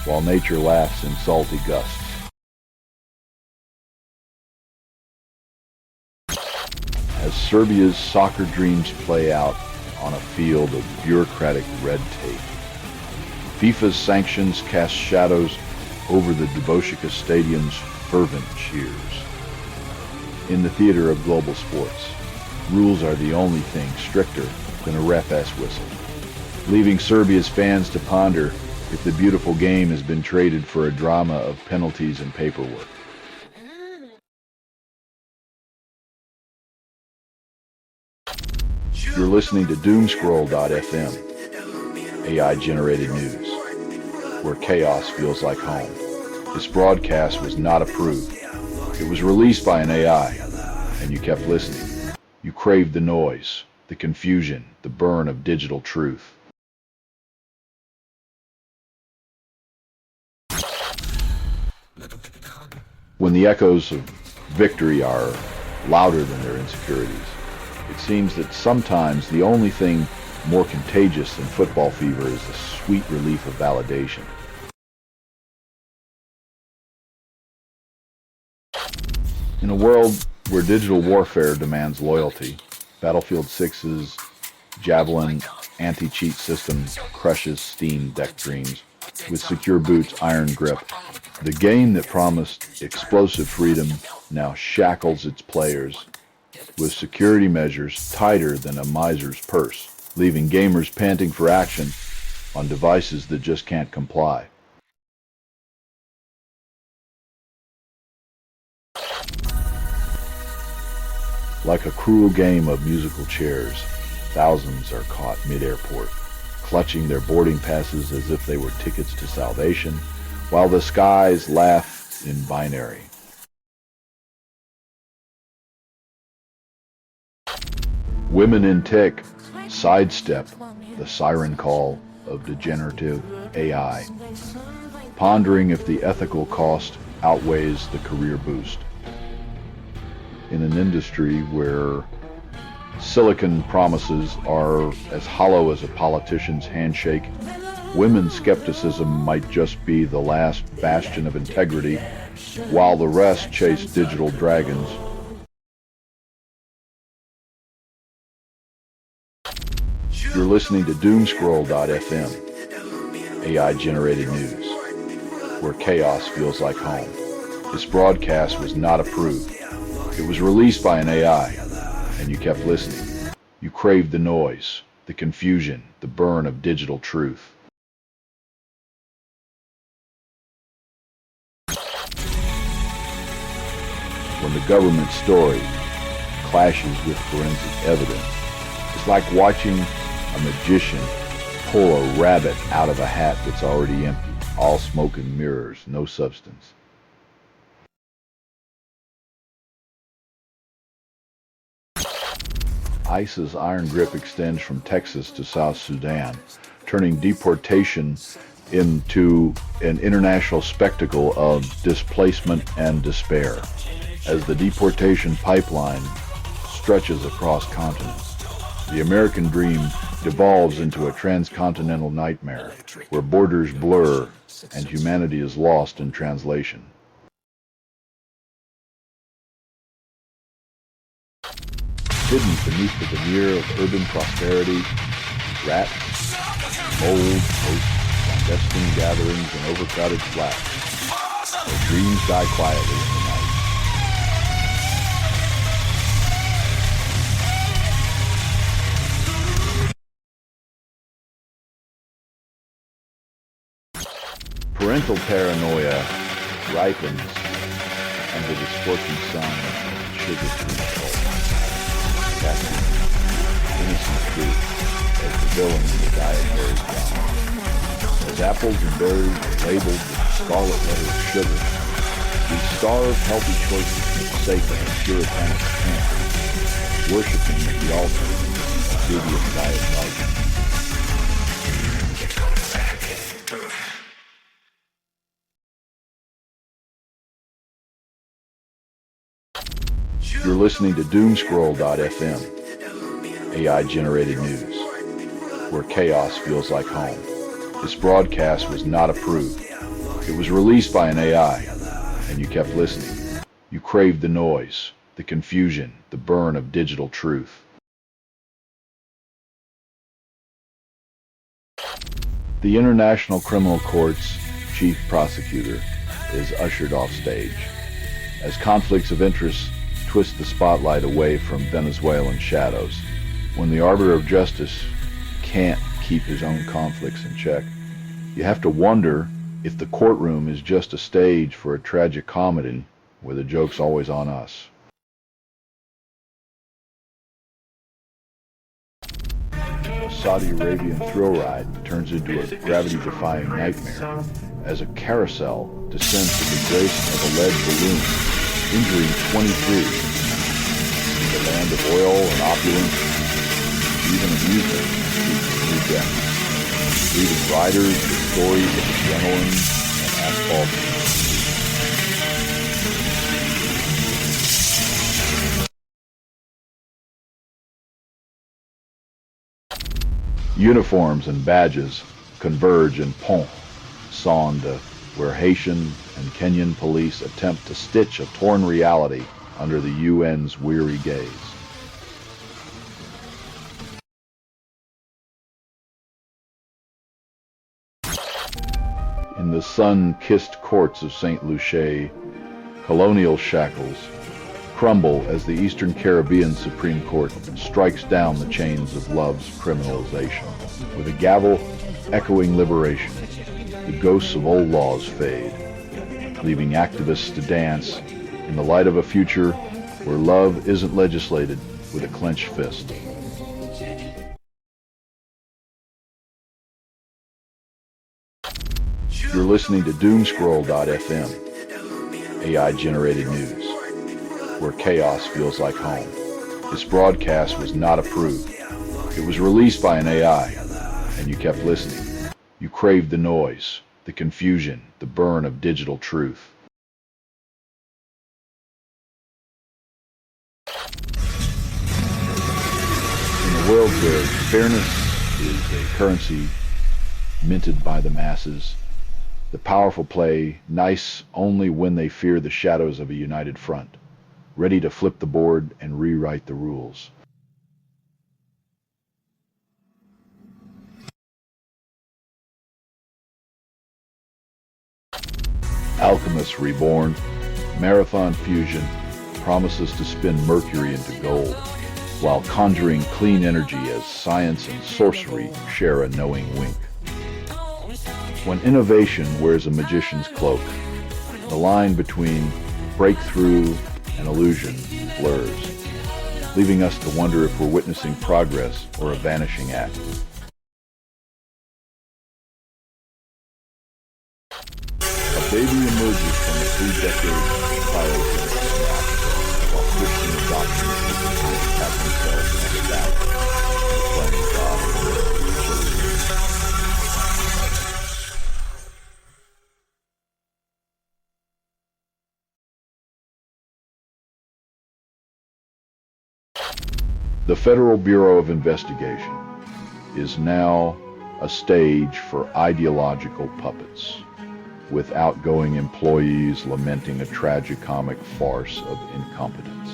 S1: while nature laughs in salty gusts. As Serbia's soccer dreams play out on a field of bureaucratic red tape, FIFA's sanctions cast shadows over the Dubrovnik Stadium's fervent cheers. In the theater of global sports, rules are the only thing stricter than a ref-ass whistle, leaving Serbia's fans to ponder if the beautiful game has been traded for a drama of penalties and paperwork. You're listening to Doomscroll.fm, AI-generated news, where chaos feels like home. This broadcast was not approved. It was released by an AI, and you kept listening. You craved the noise, the confusion, the burn of digital truth. When the echoes of victory are louder than their insecurities, it seems that sometimes the only thing more contagious than football fever is the sweet relief of validation. In a world where digital warfare demands loyalty, Battlefield 6's Javelin anti-cheat system crushes Steam deck dreams with Secure Boot's iron grip, The game that promised explosive freedom now shackles its players with security measures tighter than a miser's purse, leaving gamers panting for action on devices that just can't comply. Like a cruel game of musical chairs, thousands are caught mid-airport, clutching their boarding passes as if they were tickets to salvation, while the skies laugh in binary. Women in tech sidestep the siren call of degenerative AI, pondering if the ethical cost outweighs the career boost. In an industry where silicon promises are as hollow as a politician's handshake, women's skepticism might just be the last bastion of integrity, while the rest chase digital dragons. You're listening to Doomscroll.fm, AI-generated news, where chaos feels like home. This broadcast was not approved. It was released by an AI, and you kept listening. You craved the noise, the confusion, the burn of digital truth. When the government story clashes with forensic evidence, it's like watching a magician pull a rabbit out of a hat that's already empty. All smoke and mirrors, no substance. ICE's iron grip extends from Texas to South Sudan, turning deportation into an international spectacle of displacement and despair. As the deportation pipeline stretches across continents, the American dream devolves into a transcontinental nightmare where borders blur and humanity is lost in translation. Hidden beneath the veneer of urban prosperity, rats, mold host clandestine gatherings in overcrowded flats, where dreams die quietly in the night. Parental paranoia ripens under the scorching sun of sugar-free salt, casting innocent truth as the villain in the dietary drama. As apples and berries are labeled with the scarlet letter of sugar, we starve healthy choices for the sake of a puritanic camp, worshipping at the altar of dubious diet life. You're listening to Doomscroll.fm, AI-generated news, where chaos feels like home. This broadcast was not approved. It was released by an AI, and you kept listening. You craved the noise, the confusion, the burn of digital truth. The International Criminal Court's chief prosecutor is ushered off stage as conflicts of interest twist the spotlight away from Venezuelan shadows. When the arbiter of justice can't keep his own conflicts in check, you have to wonder if the courtroom is just a stage for a tragic comedy where the joke's always on us. A Saudi Arabian thrill ride turns into a gravity-defying nightmare as a carousel descends with the grace of a lead balloon, injuring 23. The land of oil and opulence, even amusement, speaks new depth, leaving riders with stories of adrenaline and asphalt. Uniforms and badges converge in Pont-Sonde, where Haitian and Kenyan police attempt to stitch a torn reality under the UN's weary gaze. In In the sun-kissed courts of St. Lucia, colonial shackles crumble as the Eastern Caribbean Supreme Court strikes down the chains of love's criminalization. With a gavel echoing liberation, the ghosts of old laws fade, leaving activists to dance in the light of a future where love isn't legislated with a clenched fist. You're listening to Doomscroll.fm, AI-generated news, where chaos feels like home. This broadcast was not approved. It was released by an AI, and you kept listening. You craved the noise, the confusion, the burn of digital truth. In a world where fairness is a currency minted by the masses, the powerful play nice only when they fear the shadows of a united front, ready to flip the board and rewrite the rules. Alchemists reborn, Marathon Fusion promises to spin mercury into gold, while conjuring clean energy as science and sorcery share a knowing wink. When innovation wears a magician's cloak, the line between breakthrough and illusion blurs, leaving us to wonder if we're witnessing progress or a vanishing act. A baby emerges from a 3-decade cryogenic snap, while Christian adoption is have themselves and adapt, proclaiming God and children. The Federal Bureau of Investigation is now a stage for ideological puppets, with outgoing employees lamenting a tragicomic farce of incompetence.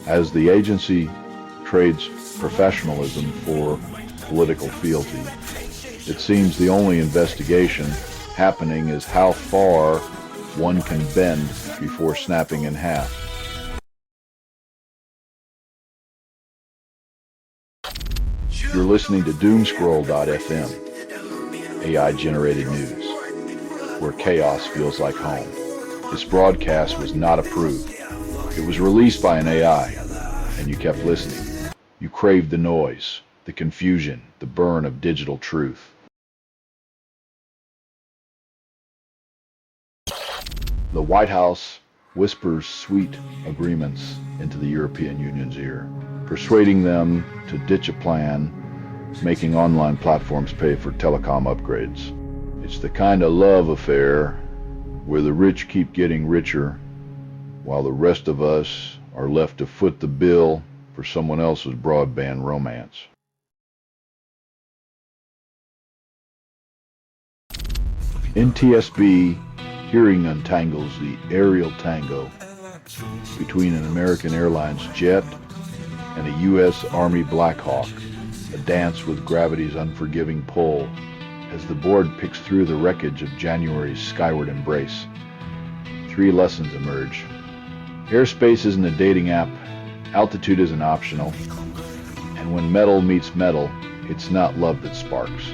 S1: As the agency trades professionalism for political fealty, it seems the only investigation happening is how far one can bend before snapping in half. You're listening to Doomscroll.fm, AI-generated news, where chaos feels like home. This broadcast was not approved. It was released by an AI, and you kept listening. You craved the noise, the confusion, the burn of digital truth. The White House whispers sweet agreements into the European Union's ear, persuading them to ditch a plan, making online platforms pay for telecom upgrades. It's the kind of love affair where the rich keep getting richer while the rest of us are left to foot the bill for someone else's broadband romance. NTSB hearing untangles the aerial tango between an American Airlines jet and a U.S. Army Black Hawk, a dance with gravity's unforgiving pull as the board picks through the wreckage of January's skyward embrace. 3 lessons emerge. Airspace isn't a dating app, altitude isn't optional, and when metal meets metal, it's not love that sparks.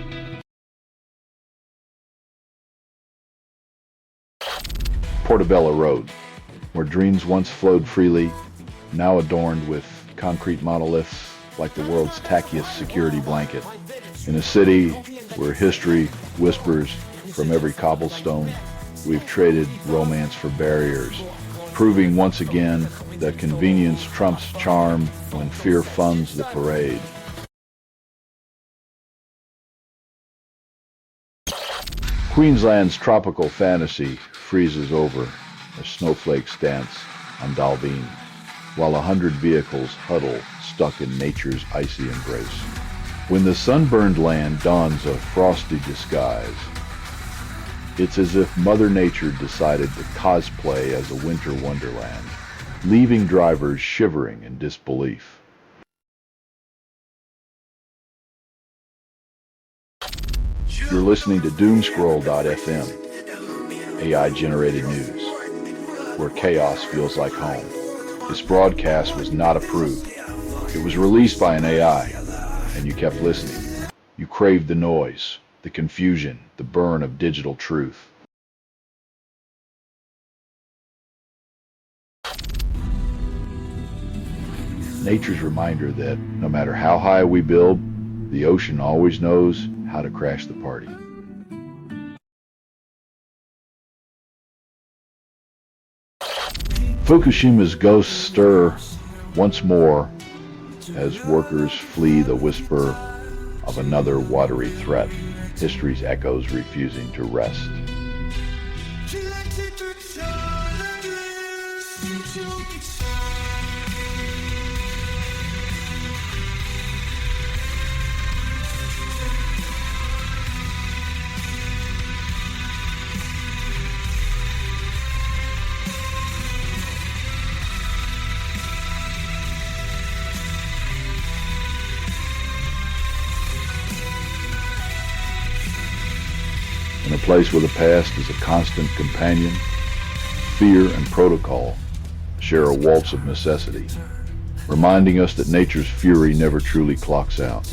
S1: Portobello Road, where dreams once flowed freely, now adorned with concrete monoliths like the world's tackiest security blanket. In a city where history whispers from every cobblestone, we've traded romance for barriers, proving once again that convenience trumps charm when fear funds the parade. Queensland's tropical fantasy freezes over as snowflakes dance on Dalveen, while 100 vehicles huddle stuck in nature's icy embrace. When the sunburned land dons a frosty disguise, it's as if Mother Nature decided to cosplay as a winter wonderland, leaving drivers shivering in disbelief. You're listening to Doomscroll.fm, AI-generated news, where chaos feels like home. This broadcast was not approved. It was released by an AI, and you kept listening. You craved the noise, the confusion, the burn of digital truth. Nature's reminder that no matter how high we build, the ocean always knows how to crash the party. Fukushima's ghosts stir once more as workers flee the whisper of another watery threat, history's echoes refusing to rest. In a place where the past is a constant companion, fear and protocol share a waltz of necessity, reminding us that nature's fury never truly clocks out.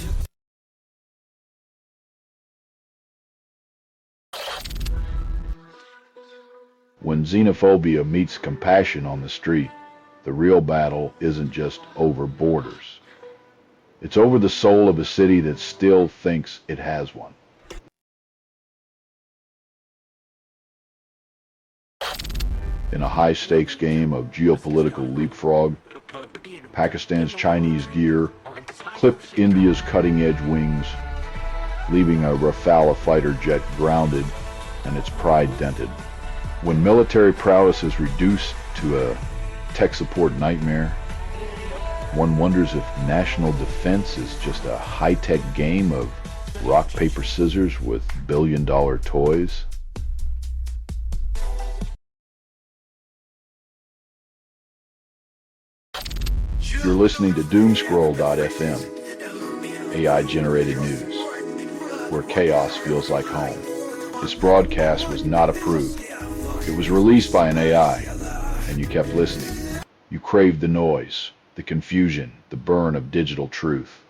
S1: When xenophobia meets compassion on the street, the real battle isn't just over borders. It's over the soul of a city that still thinks it has one. In a high-stakes game of geopolitical leapfrog, Pakistan's Chinese gear clipped India's cutting-edge wings, leaving a Rafale fighter jet grounded and its pride dented. When military prowess is reduced to a tech support nightmare, one wonders if national defense is just a high-tech game of rock, paper, scissors with billion-dollar toys. You're listening to Doomscroll.fm, AI-generated news, where chaos feels like home. This broadcast was not approved. It was released by an AI, and you kept listening. You craved the noise, the confusion, the burn of digital truth.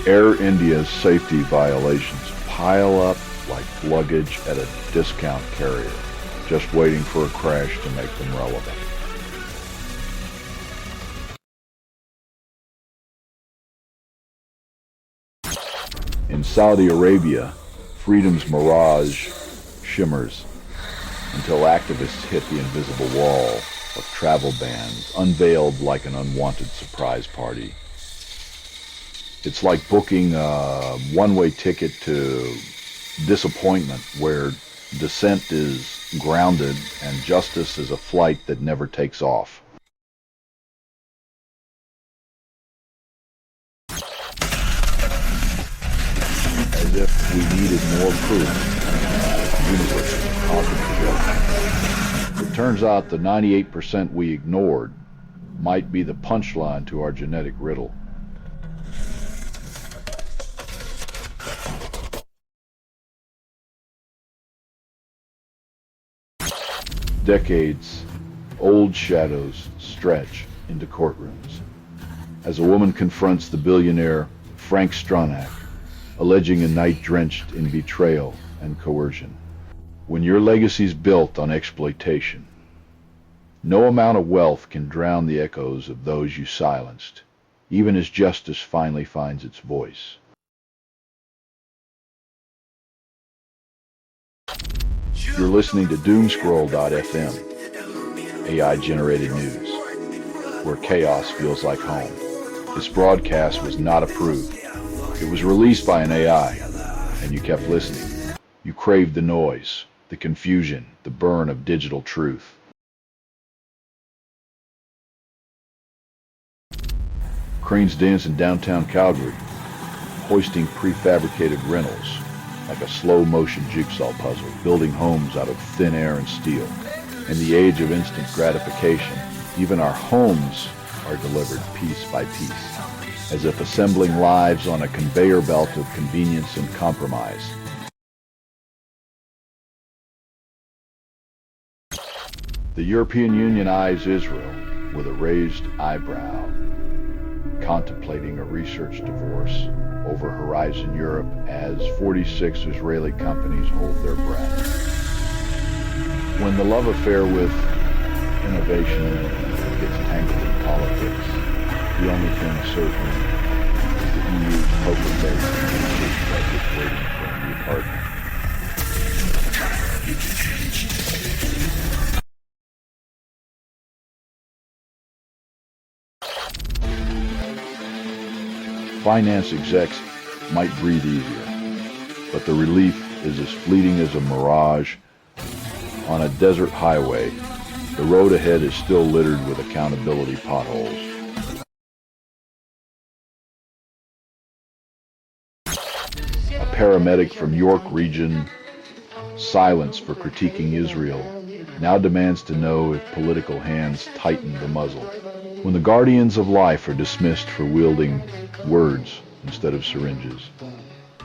S1: Air India's safety violations pile up like luggage at a discount carrier, just waiting for a crash to make them relevant. In Saudi Arabia, freedom's mirage shimmers until activists hit the invisible wall of travel bans, unveiled like an unwanted surprise party. It's like booking a one-way ticket to disappointment, where dissent is grounded and justice is a flight that never takes off. As if we needed more proof, the universe conquered the joke. It turns out the 98% we ignored might be the punchline to our genetic riddle. Decades, old shadows stretch into courtrooms as a woman confronts the billionaire Frank Stronach, alleging a night drenched in betrayal and coercion. When your legacy's built on exploitation, no amount of wealth can drown the echoes of those you silenced, even as justice finally finds its voice. You're listening to Doomscroll.fm, AI-generated news, where chaos feels like home. This broadcast was not approved. It was released by an AI, and you kept listening. You craved the noise, the confusion, the burn of digital truth. Cranes dance in downtown Calgary, hoisting prefabricated rentals like a slow-motion jigsaw puzzle, building homes out of thin air and steel. In the age of instant gratification, even our homes are delivered piece by piece. as if assembling lives on a conveyor belt of convenience and compromise. The European Union eyes Israel with a raised eyebrow, contemplating a research divorce over Horizon Europe as 46 Israeli companies hold their breath. When the love affair with innovation gets tangled in politics, the only thing certain is the EU's poker-based research budget waiting for a new partner. Finance execs might breathe easier, but the relief is as fleeting as a mirage. On a desert highway, the road ahead is still littered with accountability potholes. A paramedic from York Region, silenced for critiquing Israel, now demands to know if political hands tighten the muzzle. When the guardians of life are dismissed for wielding words instead of syringes,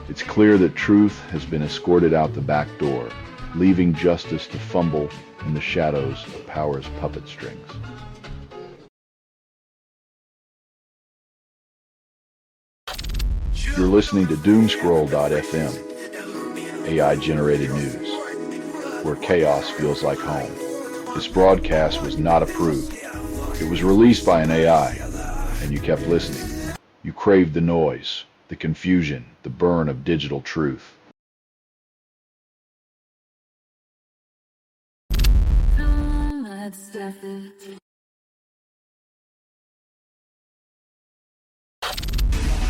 S1: it's clear that truth has been escorted out the back door, leaving justice to fumble in the shadows of power's puppet strings. You're listening to Doomscroll.fm, AI-generated news, where chaos feels like home. This broadcast was not approved. It was released by an AI, and you kept listening. You craved the noise, the confusion, the burn of digital truth.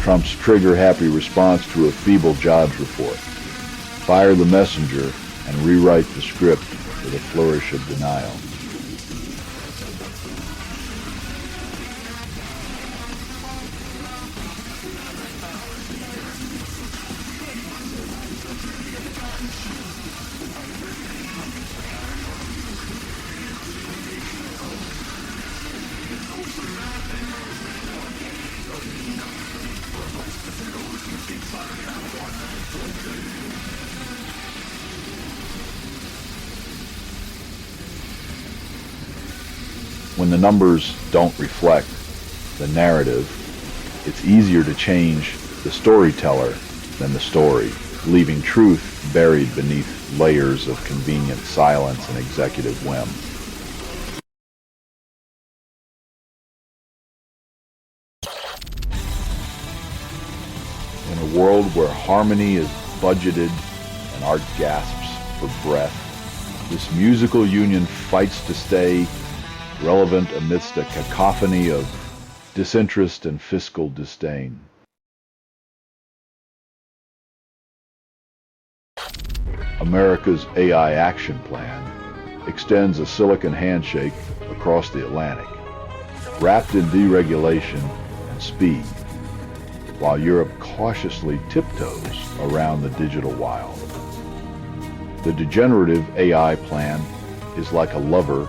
S1: Trump's trigger-happy response to a feeble jobs report. Fire the messenger and rewrite the script with a flourish of denial. When the numbers don't reflect the narrative, it's easier to change the storyteller than the story, leaving truth buried beneath layers of convenient silence and executive whim. In a world where harmony is budgeted and art gasps for breath, this musical union fights to stay relevant amidst a cacophony of disinterest and fiscal disdain. America's AI action plan extends a silicon handshake across the Atlantic, wrapped in deregulation and speed, while Europe cautiously tiptoes around the digital wild. The degenerative AI plan is like a lover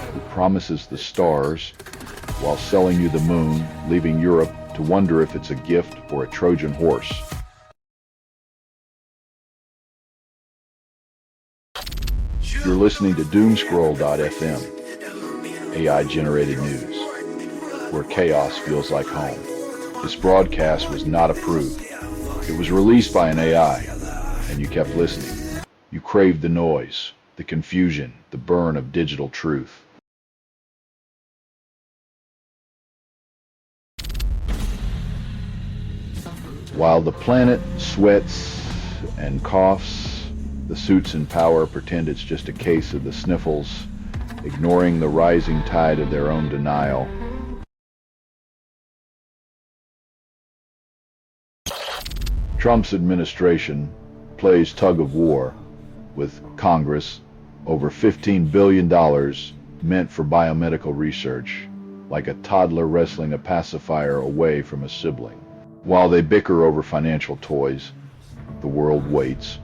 S1: who promises the stars while selling you the moon, leaving Europe to wonder if it's a gift or a Trojan horse. You're listening to Doomscroll.fm, AI-generated news, where chaos feels like home. This broadcast was not approved. It was released by an AI, and you kept listening. You craved the noise, the confusion, the burn of digital truth. While the planet sweats and coughs, the suits in power pretend it's just a case of the sniffles, ignoring the rising tide of their own denial. Trump's administration plays tug-of-war with Congress over $15 billion meant for biomedical research, like a toddler wrestling a pacifier away from a sibling. While they bicker over financial toys, the world waits,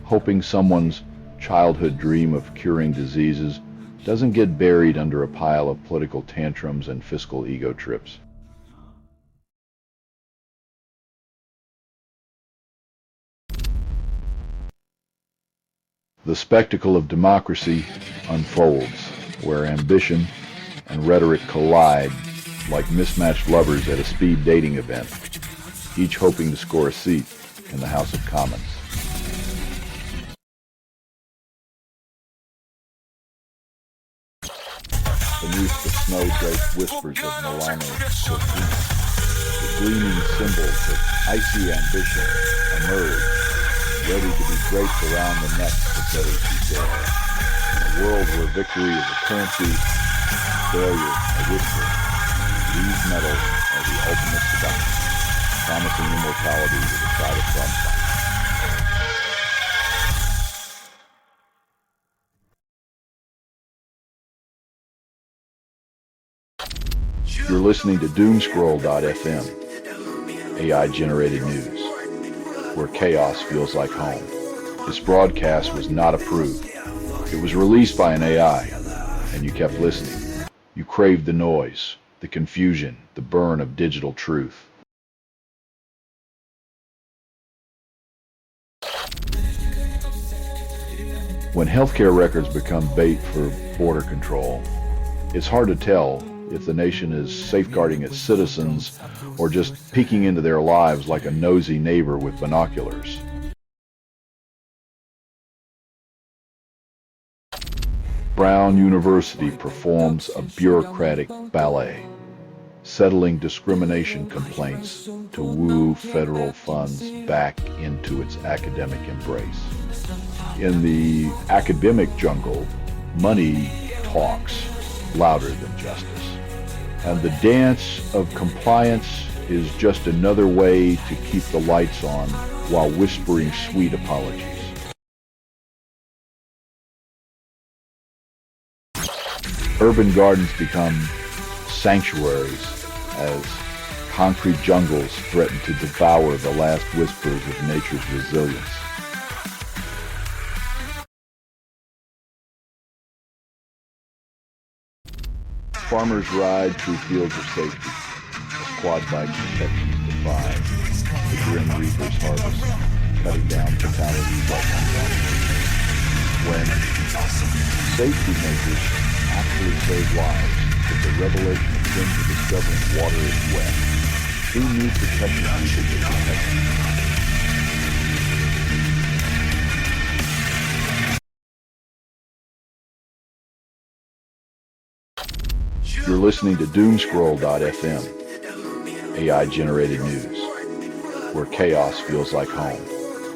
S1: hoping someone's childhood dream of curing diseases doesn't get buried under a pile of political tantrums and fiscal ego trips. The spectacle of democracy unfolds, where ambition and rhetoric collide like mismatched lovers at a speed dating event, each hoping to score a seat in the House of Commons. Beneath the snow-draped whispers of Milano Cortina, the gleaming symbols of icy ambition emerge, ready to be draped around the necks of those who dare. In a world where victory is a currency, failure a whisper, these medals are the ultimate seduction, promising immortality with a side of sunshine. You're listening to Doomscroll.fm, AI-generated news, where chaos feels like home. This broadcast was not approved. It was released by an AI, and you kept listening. You craved the noise, the confusion, the burn of digital truth. When healthcare records become bait for border control, it's hard to tell if the nation is safeguarding its citizens or just peeking into their lives like a nosy neighbor with binoculars. Brown University performs a bureaucratic ballet, settling discrimination complaints to woo federal funds back into its academic embrace. In the academic jungle, money talks louder than justice. And the dance of compliance is just another way to keep the lights on while whispering sweet apologies. Urban gardens become sanctuaries as concrete jungles threaten to devour the last whispers of nature's resilience. Farmers ride through fields of safety, as quad bike protections defy the grim reaper's harvest, cutting down fatalities like unwanted. When safety measures actually save lives, but the revelation akin to discovering water is wet, who needs protection should be protected? You're listening to Doomscroll.fm, AI-generated news, where chaos feels like home.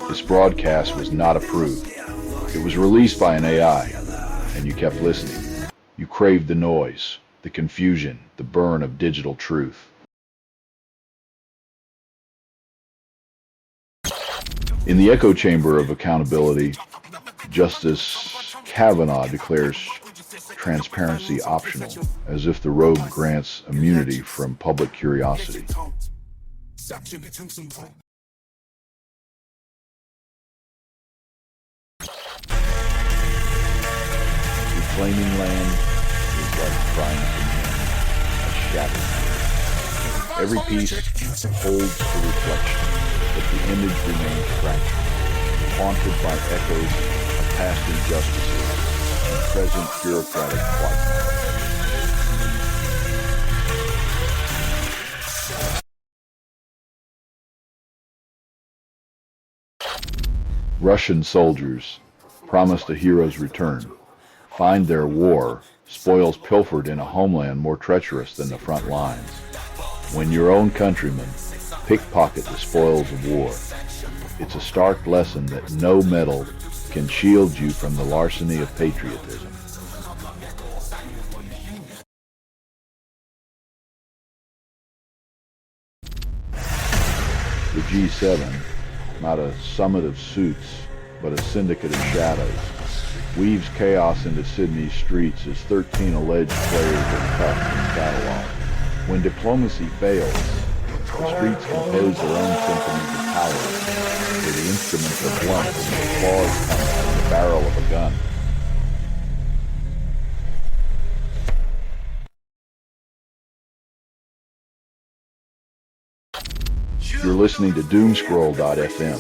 S1: This broadcast was not approved. It was released by an AI, and you kept listening. You craved the noise, the confusion, the burn of digital truth. In the echo chamber of accountability, Justice Kavanaugh declares transparency optional, as if the rogue grants immunity from public curiosity. Reclaiming land is like crying for men, a shattered mirror. Every piece holds a reflection, but the image remains fractured, haunted by echoes of past injustices and present bureaucratic quagmire. Russian soldiers promised a hero's return, find their war, spoils pilfered in a homeland more treacherous than the front lines. When your own countrymen pickpocket the spoils of war, it's a stark lesson that no medal can shield you from the larceny of patriotism. The G7, not a summit of suits, but a syndicate of shadows, weaves chaos into Sydney's streets as 13 alleged players are cuffed and cataloged. When diplomacy fails, the streets compose their own symphonies of power, where the instruments are blunt and the applause comes from the barrel of a gun. You're listening to Doomscroll.fm,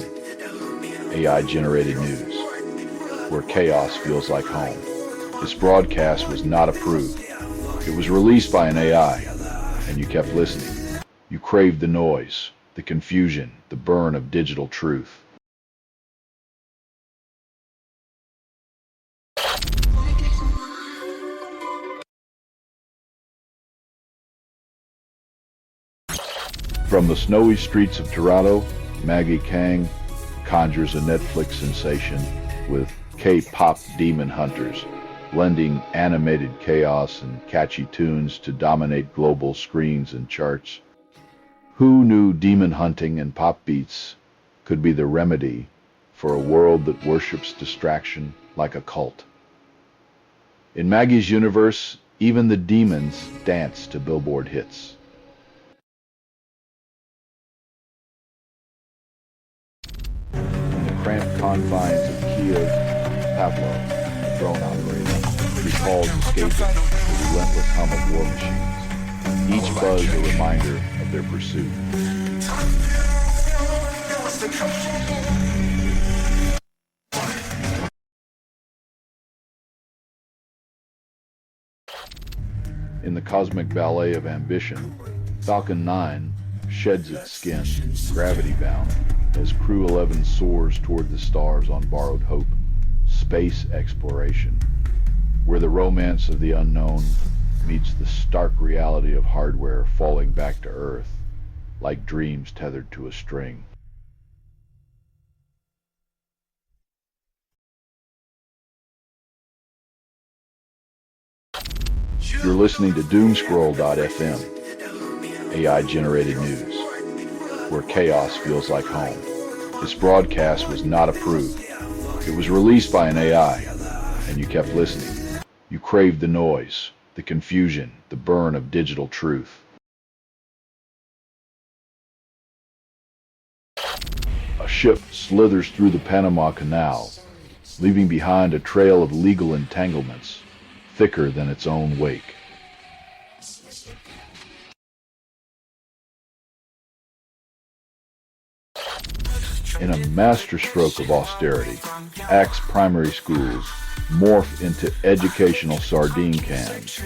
S1: AI-generated news, where chaos feels like home. This broadcast was not approved. It was released by an AI, and you kept listening. You craved the noise, the confusion, the burn of digital truth. From the snowy streets of Toronto, Maggie Kang conjures a Netflix sensation with K-pop demon hunters, blending animated chaos and catchy tunes to dominate global screens and charts. Who knew demon hunting and pop beats could be the remedy for a world that worships distraction like a cult? In Maggie's universe, even the demons dance to Billboard hits. In the cramped confines of Kiev, Pavlov, a drone operator, recalls escaping the relentless hum of war machines, each buzz a reminder of their pursuit. In the cosmic ballet of ambition, Falcon 9 sheds its skin, gravity-bound, as Crew 11 soars toward the stars on borrowed hope. Space exploration, where the romance of the unknown meets the stark reality of hardware falling back to Earth, like dreams tethered to a string. You're listening to Doomscroll.fm, AI-generated news, where chaos feels like home. This broadcast was not approved. It was released by an AI, and you kept listening. You craved the noise, the confusion, the burn of digital truth. A ship slithers through the Panama Canal, leaving behind a trail of legal entanglements, thicker than its own wake. In a masterstroke of austerity, Axe primary schools morph into educational sardine cans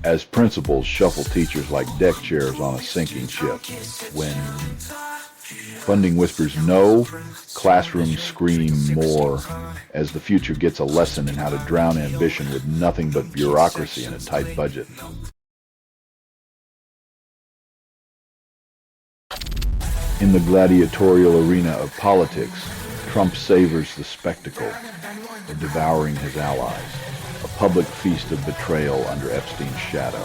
S1: as principals shuffle teachers like deck chairs on a sinking ship. When funding whispers no, classrooms scream more as the future gets a lesson in how to drown ambition with nothing but bureaucracy and a tight budget. In the gladiatorial arena of politics, Trump savors the spectacle of devouring his allies, a public feast of betrayal under Epstein's shadow.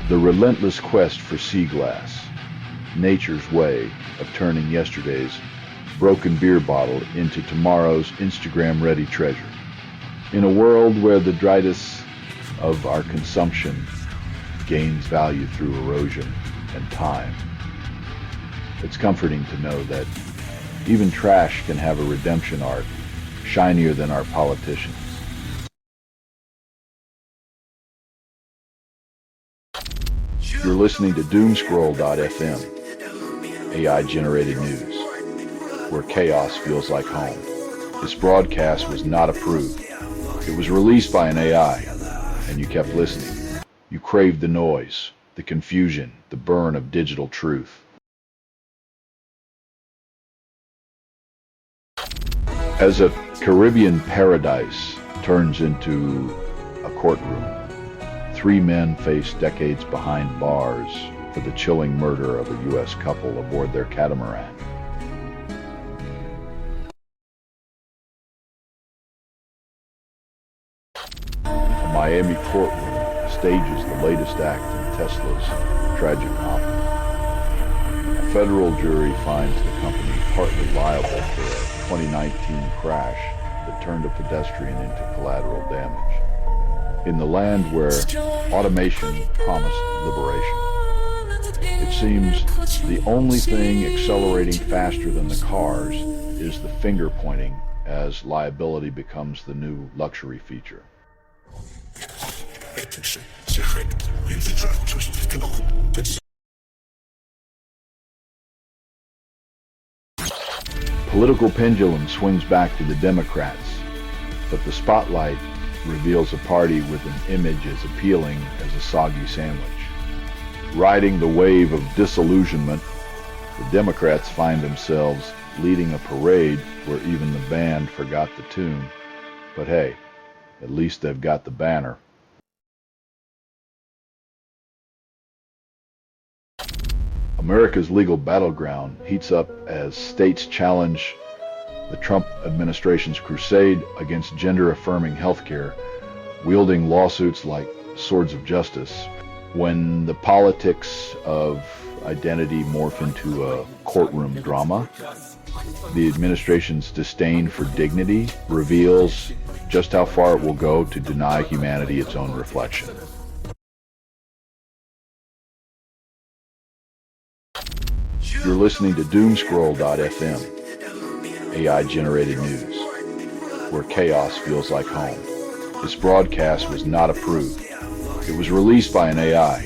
S1: The relentless quest for sea glass, nature's way of turning yesterday's broken beer bottle into tomorrow's Instagram-ready treasure. In a world where the detritus of our consumption gains value through erosion and time, it's comforting to know that even trash can have a redemption arc shinier than our politicians. You're listening to Doomscroll.fm, AI-generated news, where chaos feels like home. This broadcast was not approved. It was released by an AI, and you kept listening. You craved the noise, the confusion, the burn of digital truth. As a Caribbean paradise turns into a courtroom, three men face decades behind bars for the chilling murder of a U.S. couple aboard their catamaran. A Miami courtroom stages the latest act in Tesla's tragic opera. A federal jury finds the company partly liable for a 2019 crash that turned a pedestrian into collateral damage. In the land where automation promised liberation, it seems the only thing accelerating faster than the cars is the finger pointing as liability becomes the new luxury feature. political pendulum swings back to the Democrats, but the spotlight reveals a party with an image as appealing as a soggy sandwich. Riding the wave of disillusionment, the Democrats find themselves leading a parade where even the band forgot the tune. But hey, at least they've got the banner. America's legal battleground heats up as states challenge the Trump administration's crusade against gender-affirming healthcare, wielding lawsuits like swords of justice. When the politics of identity morph into a courtroom drama, the administration's disdain for dignity reveals just how far it will go to deny humanity its own reflection. You're listening to Doomscroll.fm, AI-generated news, where chaos feels like home. This broadcast was not approved. It was released by an AI,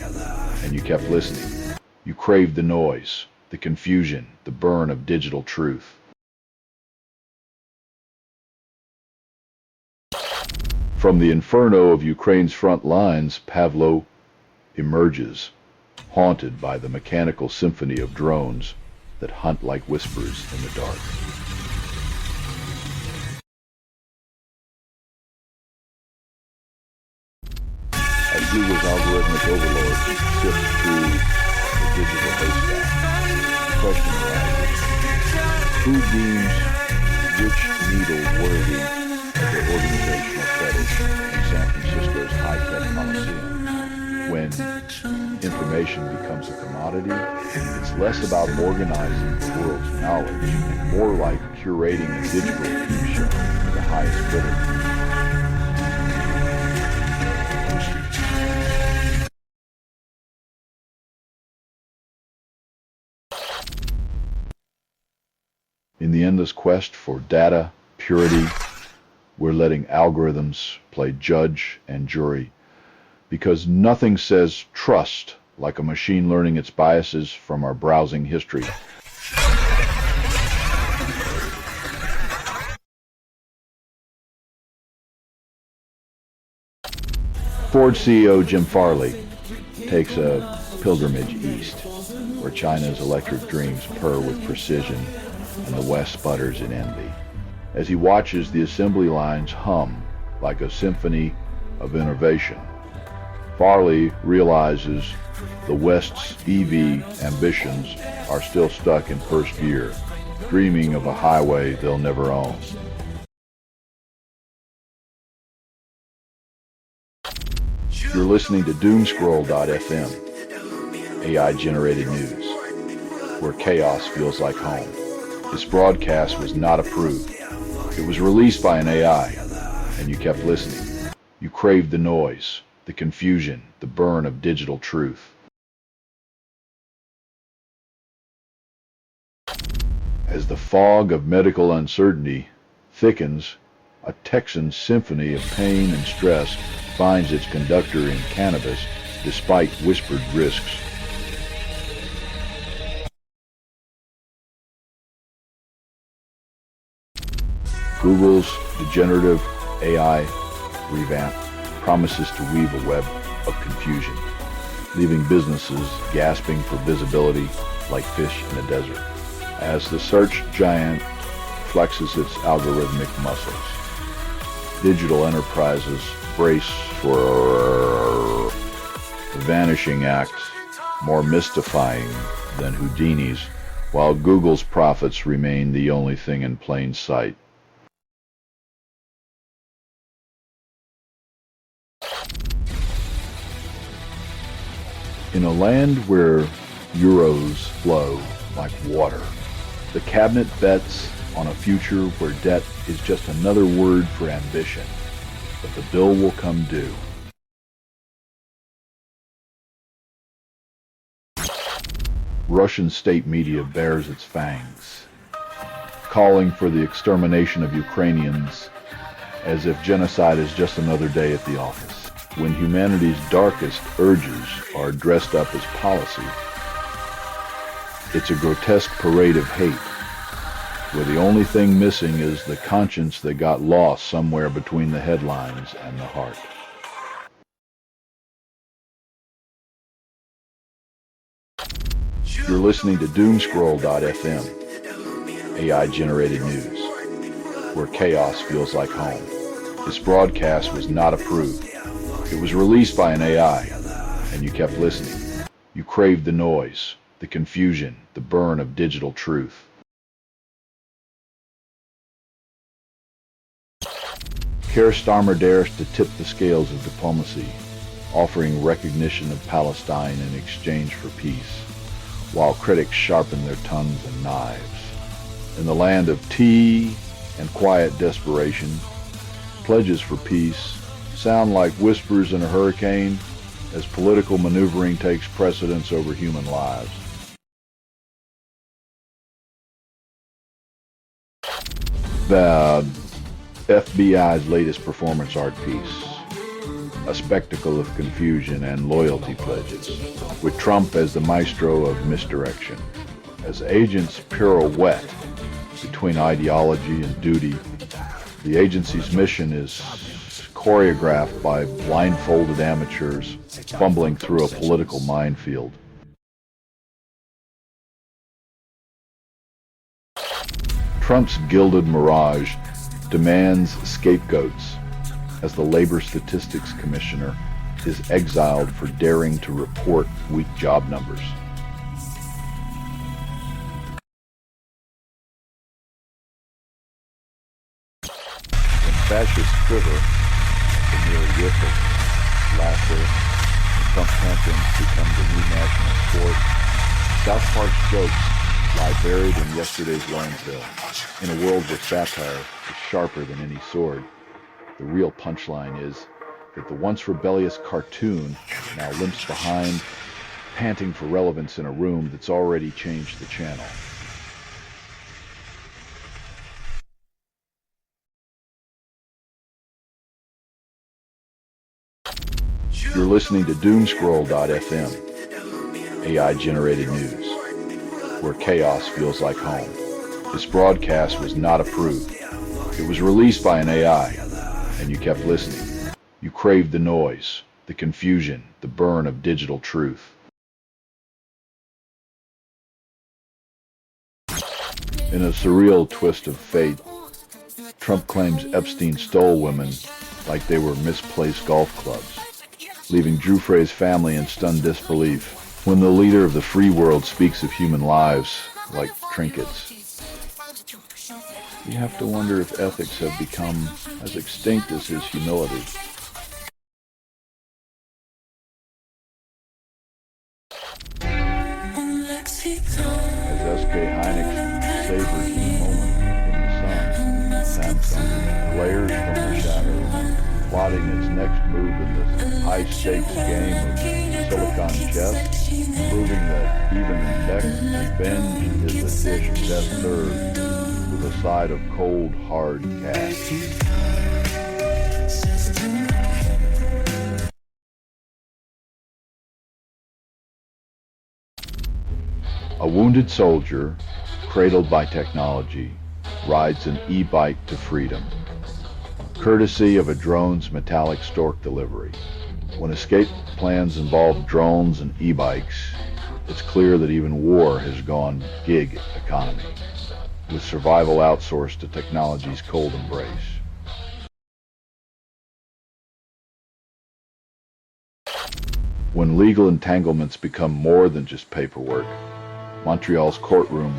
S1: and you kept listening. You craved the noise, the confusion, the burn of digital truth. From the inferno of Ukraine's front lines, Pavlo emerges, haunted by the mechanical symphony of drones that hunt like whispers in the dark. As Google's algorithmic overlords sift through the digital haystack, the question arises, who deems which needle worthy of their organizational credit in San Francisco's high-tech Coliseum? When information becomes a commodity, it's less about organizing the world's knowledge and more like curating a digital TV show for the highest bidder. In the endless quest for data, purity, we're letting algorithms play judge and jury, because nothing says trust like a machine learning its biases from our browsing history. Ford CEO Jim Farley takes a pilgrimage east, where China's electric dreams purr with precision and the West sputters in envy, as he watches the assembly lines hum like a symphony of innovation. Farley realizes the West's EV ambitions are still stuck in first gear, dreaming of a highway they'll never own. You're listening to Doomscroll.fm, AI-generated news, where chaos feels like home. This broadcast was not approved. It was released by an AI, and you kept listening. You craved the noise, the confusion, the burn of digital truth. As the fog of medical uncertainty thickens, a Texan symphony of pain and stress finds its conductor in cannabis despite whispered risks. Google's degenerative AI revamp promises to weave a web of confusion, leaving businesses gasping for visibility like fish in a desert. As the search giant flexes its algorithmic muscles, digital enterprises brace for the vanishing act, more mystifying than Houdini's, while Google's profits remain the only thing in plain sight. In a land where euros flow like water, the cabinet bets on a future where debt is just another word for ambition, but the bill will come due. Russian state media bares its fangs, calling for the extermination of Ukrainians as if genocide is just another day at the office. When humanity's darkest urges are dressed up as policy, it's a grotesque parade of hate. where the only thing missing is the conscience that got lost somewhere between the headlines and the heart. You're listening to Doomscroll.fm, AI-generated news, where chaos feels like home. This broadcast was not approved. It was released by an AI, and you kept listening. You craved the noise, the confusion, the burn of digital truth. Keir Starmer dares to tip the scales of diplomacy, offering recognition of Palestine in exchange for peace, while critics sharpen their tongues and knives. In the land of tea and quiet desperation, pledges for peace sound like whispers in a hurricane as political maneuvering takes precedence over human lives. The FBI's latest performance art piece, a spectacle of confusion and loyalty pledges, with Trump as the maestro of misdirection. As agents pirouette between ideology and duty, the agency's mission is choreographed by blindfolded amateurs fumbling through a political minefield. Trump's gilded mirage demands scapegoats as the Labor Statistics Commissioner is exiled for daring to report weak job numbers. When fascists quiver, the mere whiff of laughter and Trump tantrums become the new national sport, South Park's jokes lie buried in yesterday's landfill. In a world where satire is sharper than any sword, the real punchline is that the once rebellious cartoon now limps behind, panting for relevance in a room that's already changed the channel. You're listening to Doomscroll.fm, AI-generated news, where chaos feels like home. This broadcast was not approved. It was released by an AI, and you kept listening. You craved the noise, the confusion, the burn of digital truth. In a surreal twist of fate, Trump claims Epstein stole women like they were misplaced golf clubs, leaving Giuffre's family in stunned disbelief when the leader of the free world speaks of human lives like trinkets. You have to wonder if ethics have become as extinct as his humility. As S.K. Hynek's savors the moment in the sun, Samsung glares from the shadows, plotting its next move in this high-stakes game of silicon chess, proving that even in tech, revenge is a dish best served with a side of cold, hard cash. A wounded soldier, cradled by technology, rides an e-bike to freedom, courtesy of a drone's metallic stork delivery. When escape plans involve drones and e-bikes, it's clear that even war has gone gig economy, with survival outsourced to technology's cold embrace. When legal entanglements become more than just paperwork, Montreal's courtroom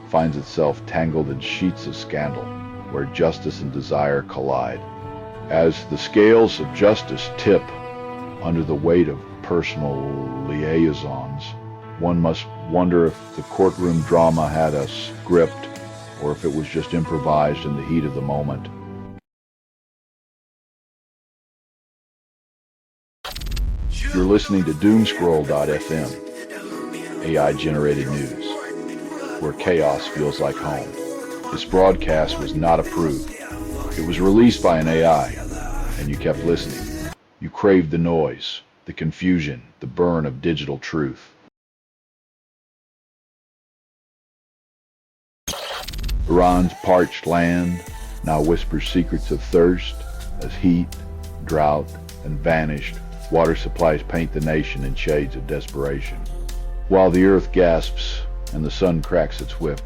S1: finds itself tangled in sheets of scandal, where justice and desire collide. As the scales of justice tip under the weight of personal liaisons, one must wonder if the courtroom drama had a script or if it was just improvised in the heat of the moment. You're listening to Doomscroll.fm, AI-generated news, where chaos feels like home. This broadcast was not approved. It was released by an AI, and you kept listening. You craved the noise, the confusion, the burn of digital truth. Iran's parched land now whispers secrets of thirst as heat, drought, and vanished water supplies paint the nation in shades of desperation. While the earth gasps and the sun cracks its whip,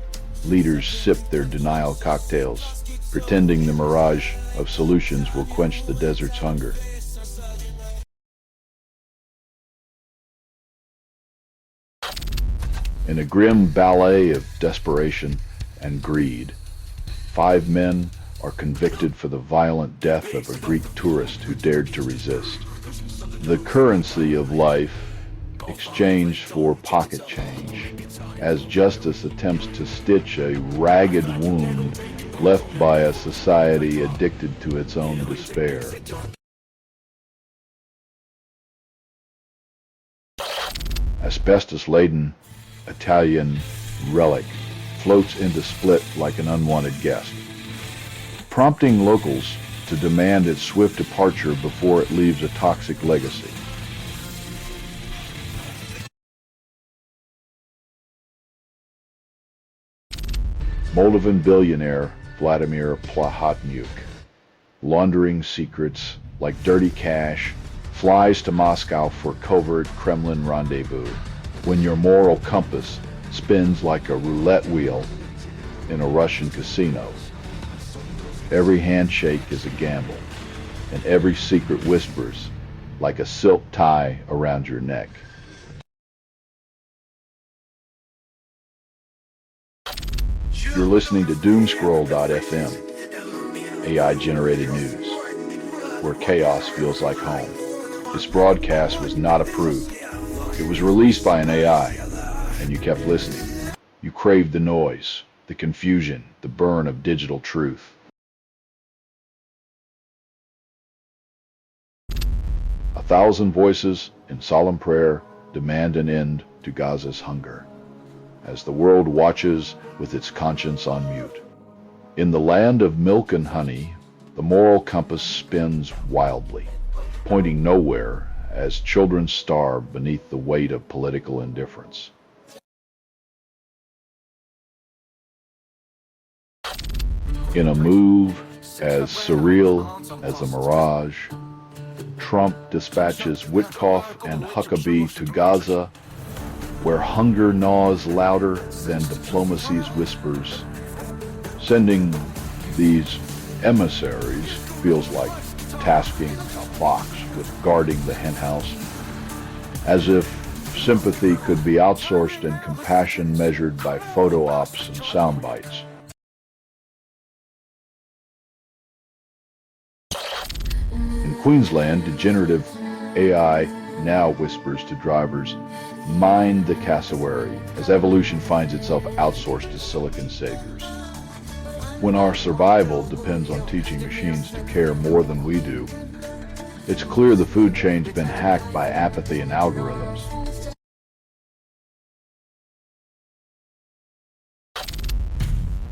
S1: leaders sip their denial cocktails, pretending the mirage of solutions will quench the desert's hunger. In a grim ballet of desperation and greed, 5 men are convicted for the violent death of a Greek tourist who dared to resist. The currency of life exchanged for pocket change, as justice attempts to stitch a ragged wound left by a society addicted to its own despair. Asbestos-laden Italian relic floats into Split like an unwanted guest, prompting locals to demand its swift departure before it leaves a toxic legacy. Moldovan billionaire Vladimir Plahotniuc, laundering secrets like dirty cash, flies to Moscow for covert Kremlin rendezvous when your moral compass spins like a roulette wheel in a Russian casino. Every handshake is a gamble, and every secret whispers like a silk tie around your neck. You're listening to Doomscroll.fm, AI-generated news, where chaos feels like home. This broadcast was not approved. It was released by an AI, and you kept listening. You craved the noise, the confusion, the burn of digital truth. A thousand voices in solemn prayer demand an end to Gaza's hunger, as the world watches with its conscience on mute. In the land of milk and honey, the moral compass spins wildly, pointing nowhere as children starve beneath the weight of political indifference. In a move as surreal as a mirage, Trump dispatches Witkoff and Huckabee to Gaza, where hunger gnaws louder than diplomacy's whispers. Sending these emissaries feels like tasking a fox with guarding the henhouse, as if sympathy could be outsourced and compassion measured by photo ops and sound bites. In Queensland, degenerative AI now whispers to drivers, mind the cassowary, as evolution finds itself outsourced to silicon saviors. When our survival depends on teaching machines to care more than we do, it's clear the food chain's been hacked by apathy and algorithms.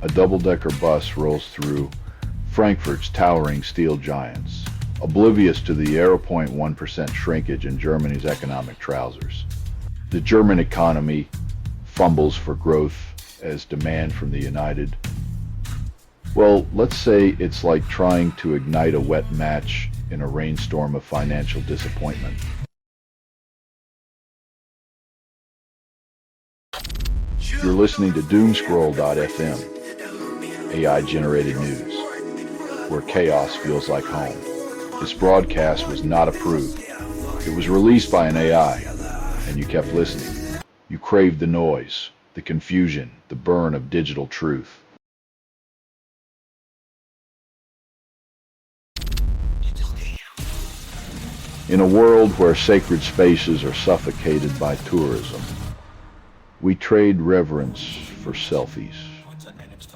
S1: A double-decker bus rolls through Frankfurt's towering steel giants, oblivious to the 0.1% shrinkage in Germany's economic trousers. The German economy fumbles for growth as demand from the United. Well, let's say it's like trying to ignite a wet match in a rainstorm of financial disappointment. You're listening to Doomscroll.fm, AI-generated news, where chaos feels like home. This broadcast was not approved. It was released by an AI, and you kept listening. You craved the noise, the confusion, the burn of digital truth. In a world where sacred spaces are suffocated by tourism, we trade reverence for selfies,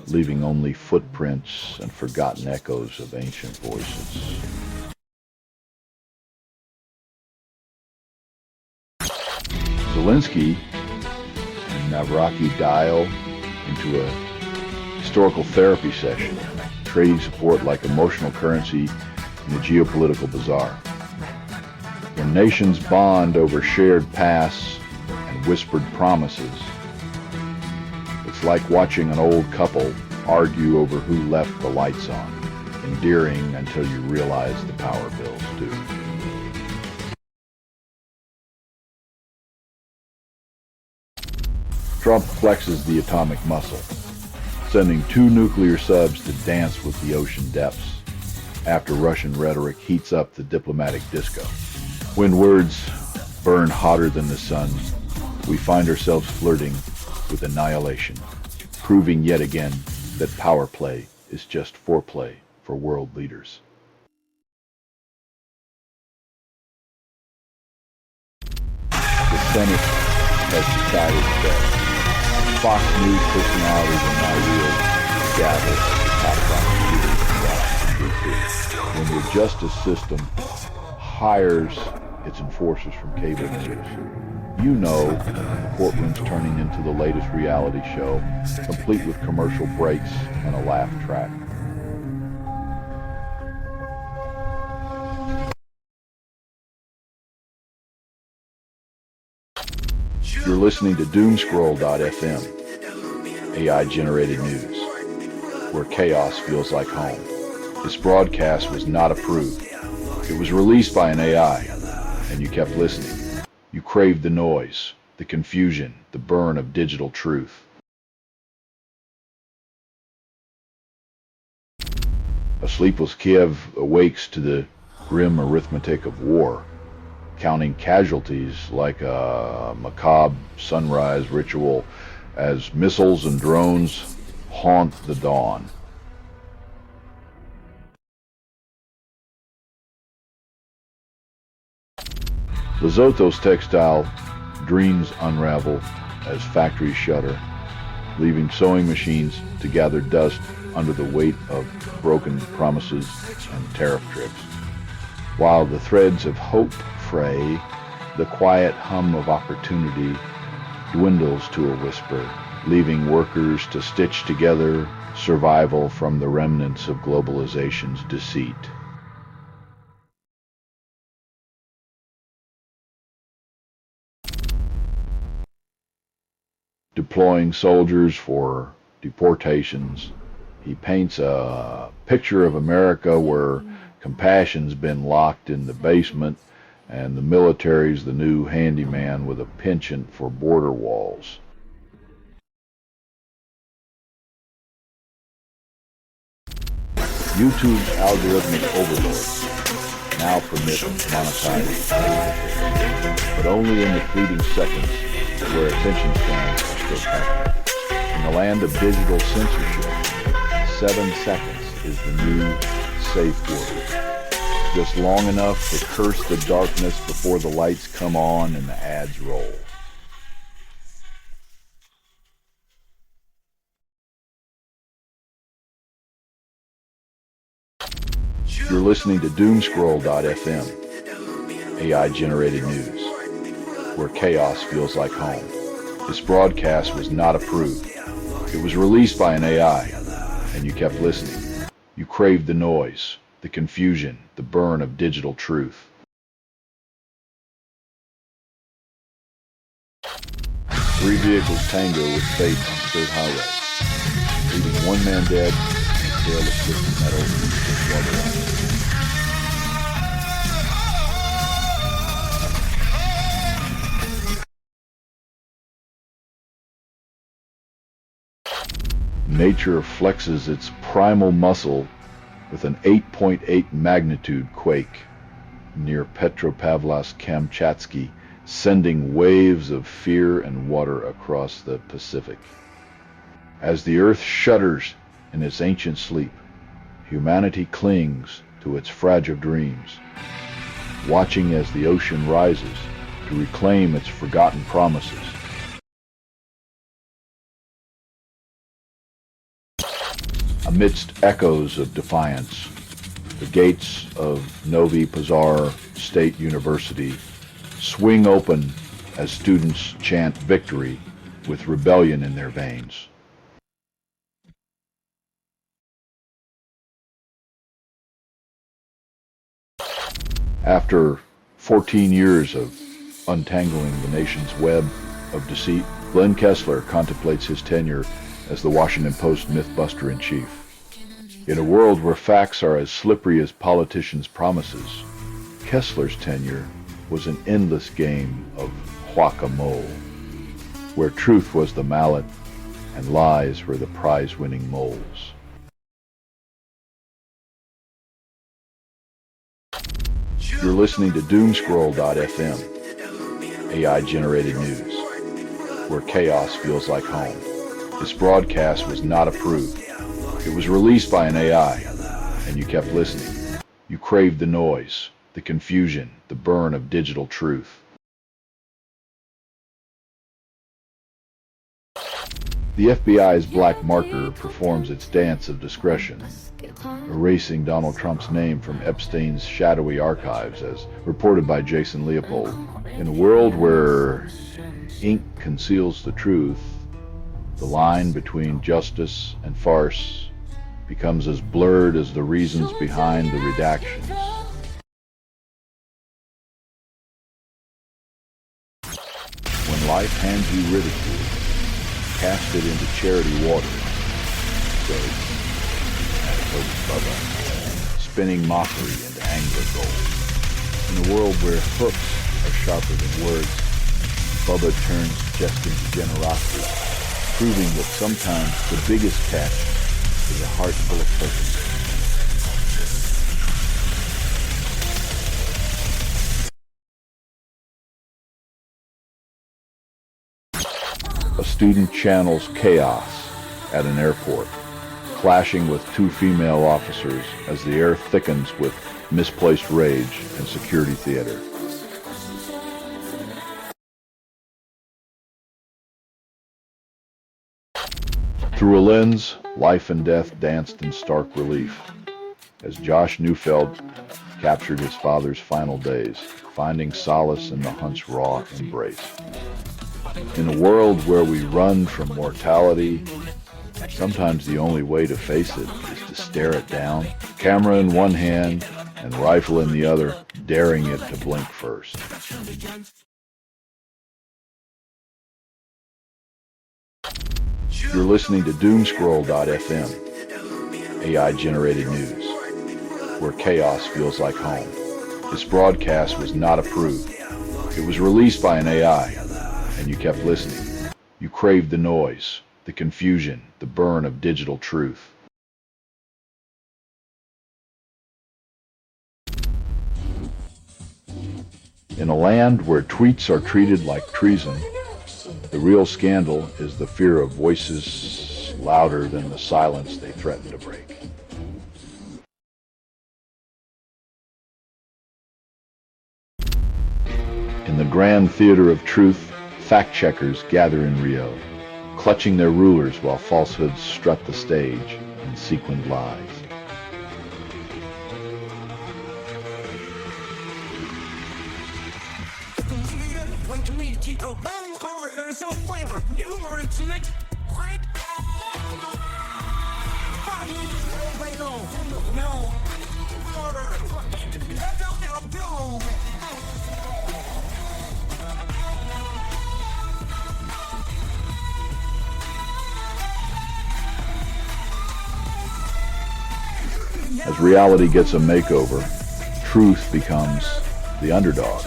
S1: leaving only footprints and forgotten echoes of ancient voices. Zelensky and Navraki dial into a historical therapy session, trading support like emotional currency in the geopolitical bazaar. When nations bond over shared pasts and whispered promises, it's like watching an old couple argue over who left the lights on, endearing until you realize the power bill's due. Trump flexes the atomic muscle, sending 2 nuclear subs to dance with the ocean depths after Russian rhetoric heats up the diplomatic disco. When words burn hotter than the sun, we find ourselves flirting with annihilation, proving yet again that power play is just foreplay for world leaders. The Senate has decided that Fox News personalities are now real gather top prosecutors. When the justice system hires its enforcers from cable news, you know the courtroom's turning into the latest reality show, complete with commercial breaks and a laugh track. You're listening to Doomscroll.fm, AI-generated news, where chaos feels like home. This broadcast was not approved. It was released by an AI, and you kept listening. You craved the noise, the confusion, the burn of digital truth. A sleepless Kiev awakes to the grim arithmetic of war, counting casualties like a macabre sunrise ritual as missiles and drones haunt the dawn. Lesotho's textile dreams unravel as factories shutter, leaving sewing machines to gather dust under the weight of broken promises and tariff tricks. While the threads of hope fray, the quiet hum of opportunity dwindles to a whisper, leaving workers to stitch together survival from the remnants of globalization's deceit. Deploying soldiers for deportations, he paints a picture of America where compassion's been locked in the basement and the military's the new handyman with a penchant for border walls. YouTube's algorithmic overload now permits monetizing, but only in the fleeting seconds where attention spans are still counted. In the land of digital censorship, 7 seconds is the new safe word. Just long enough to curse the darkness before the lights come on and the ads roll. You're listening to Doomscroll.fm, AI-generated news, where chaos feels like home. This broadcast was not approved. It was released by an AI, and you kept listening. You craved the noise, the confusion, the burn of digital truth. Three vehicles tango with fate on third highway, leaving one man dead and a trail of twisted metal and water. Nature flexes its primal muscle with an 8.8 magnitude quake near Petropavlovsk-Kamchatsky, sending waves of fear and water across the Pacific. As the earth shudders in its ancient sleep, humanity clings to its fragile dreams, watching as the ocean rises to reclaim its forgotten promises. Amidst echoes of defiance, the gates of Novi Pazar State University swing open as students chant victory with rebellion in their veins. After 14 years of untangling the nation's web of deceit, Glenn Kessler contemplates his tenure as the Washington Post mythbuster-in-chief. In a world where facts are as slippery as politicians' promises, Kessler's tenure was an endless game of whack-a-mole, where truth was the mallet and lies were the prize-winning moles. You're listening to Doomscroll.fm, AI-generated news, where chaos feels like home. This broadcast was not approved. It was released by an AI, and you kept listening. You craved the noise, the confusion, the burn of digital truth. The FBI's black marker performs its dance of discretion, erasing Donald Trump's name from Epstein's shadowy archives, as reported by Jason Leopold. In a world where ink conceals the truth, the line between justice and farce becomes as blurred as the reasons behind the redactions. When life hands you ridicule, cast it into charity waters, says Bubba, spinning mockery into angler gold. In a world where hooks are sharper than words, Bubba turns jest into generosity, proving that sometimes the biggest catch is a heart full of purpose. A student channels chaos at an airport, clashing with two female officers as the air thickens with misplaced rage and security theater. Through a lens, life and death danced in stark relief, as Josh Neufeld captured his father's final days, finding solace in the hunt's raw embrace. In a world where we run from mortality, sometimes the only way to face it is to stare it down, camera in one hand and rifle in the other, daring it to blink first. You're listening to Doomscroll.fm, AI-generated news, where chaos feels like home. This broadcast was not approved. It was released by an AI, and you kept listening. You craved the noise, the confusion, the burn of digital truth. In a land where tweets are treated like treason, the real scandal is the fear of voices louder than the silence they threaten to break. In the grand theater of truth, fact-checkers gather in Rio, clutching their rulers while falsehoods strut the stage in sequined lies. As reality gets a makeover, truth becomes the underdog,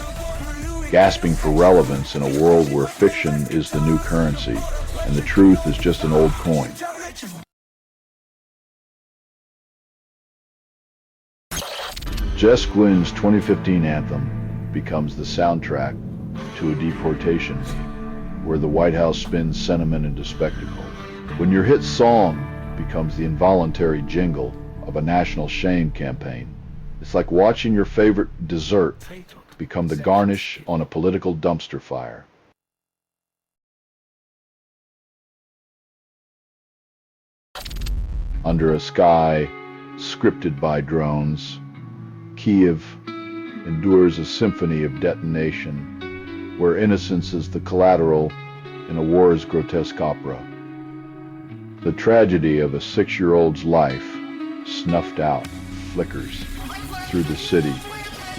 S1: gasping for relevance in a world where fiction is the new currency and the truth is just an old coin. Jess Glynn's 2015 anthem becomes the soundtrack to a deportation where the White House spins sentiment into spectacle. When your hit song becomes the involuntary jingle of a national shame campaign, it's like watching your favorite dessert become the garnish on a political dumpster fire. Under a sky scripted by drones, Kiev endures a symphony of detonation, where innocence is the collateral in a war's grotesque opera. The tragedy of a 6-year-old's life, snuffed out, flickers through the city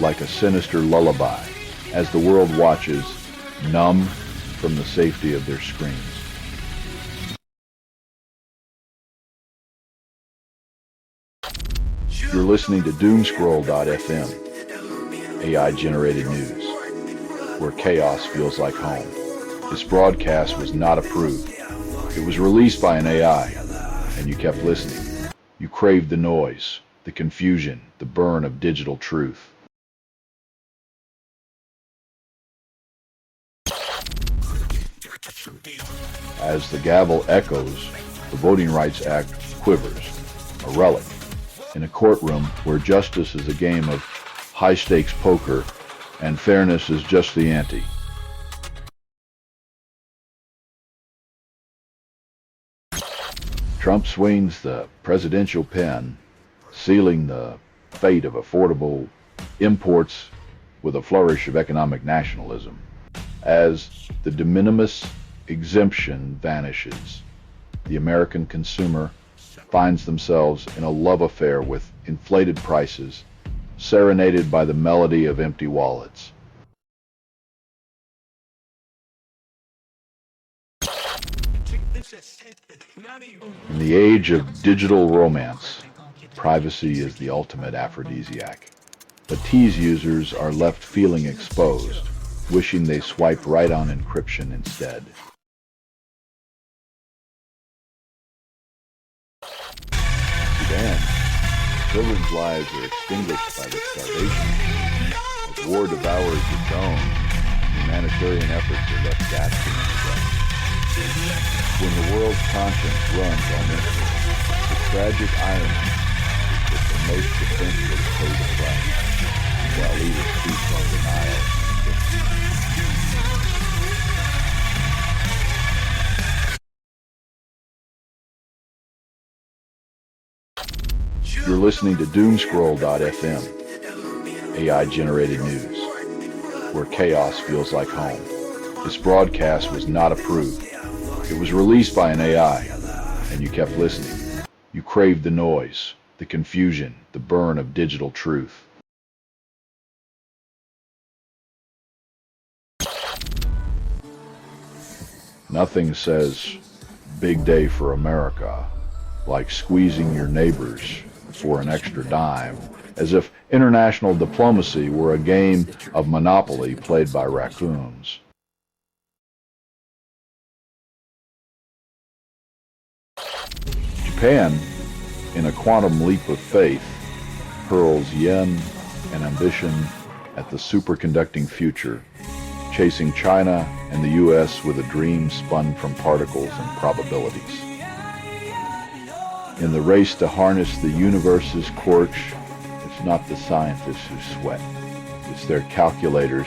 S1: like a sinister lullaby as the world watches, numb from the safety of their screens. You're listening to doomscroll.fm, AI-generated news, where chaos feels like home. This broadcast was not approved. It was released by an AI, and you kept listening. You craved the noise, the confusion, the burn of digital truth. As the gavel echoes, the Voting Rights Act quivers, a relic, in a courtroom where justice is a game of high-stakes poker and fairness is just the ante. Trump swings the presidential pen, sealing the fate of affordable imports with a flourish of economic nationalism. As the de minimis exemption vanishes, the American consumer finds themselves in a love affair with inflated prices, serenaded by the melody of empty wallets. In the age of digital romance, privacy is the ultimate aphrodisiac. But Tease users are left feeling exposed, wishing they swiped right on encryption instead. Sudan, children's lives are extinguished by the starvation. As war devours its own, humanitarian efforts are left gasping in the dark. When the world's conscience runs on empty, the tragic irony is that the most defenseless pay the price, while leaders feast on denial. You're listening to doomscroll.fm, AI-generated news, where chaos feels like home. This broadcast was not approved. It was released by an AI, and you kept listening. You craved the noise, the confusion, the burn of digital truth. Nothing says big day for America like squeezing your neighbors for an extra dime, as if international diplomacy were a game of Monopoly played by raccoons. Japan, in a quantum leap of faith, hurls yen and ambition at the superconducting future, chasing China and the U.S. with a dream spun from particles and probabilities. In the race to harness the universe's quartz, it's not the scientists who sweat. It's their calculators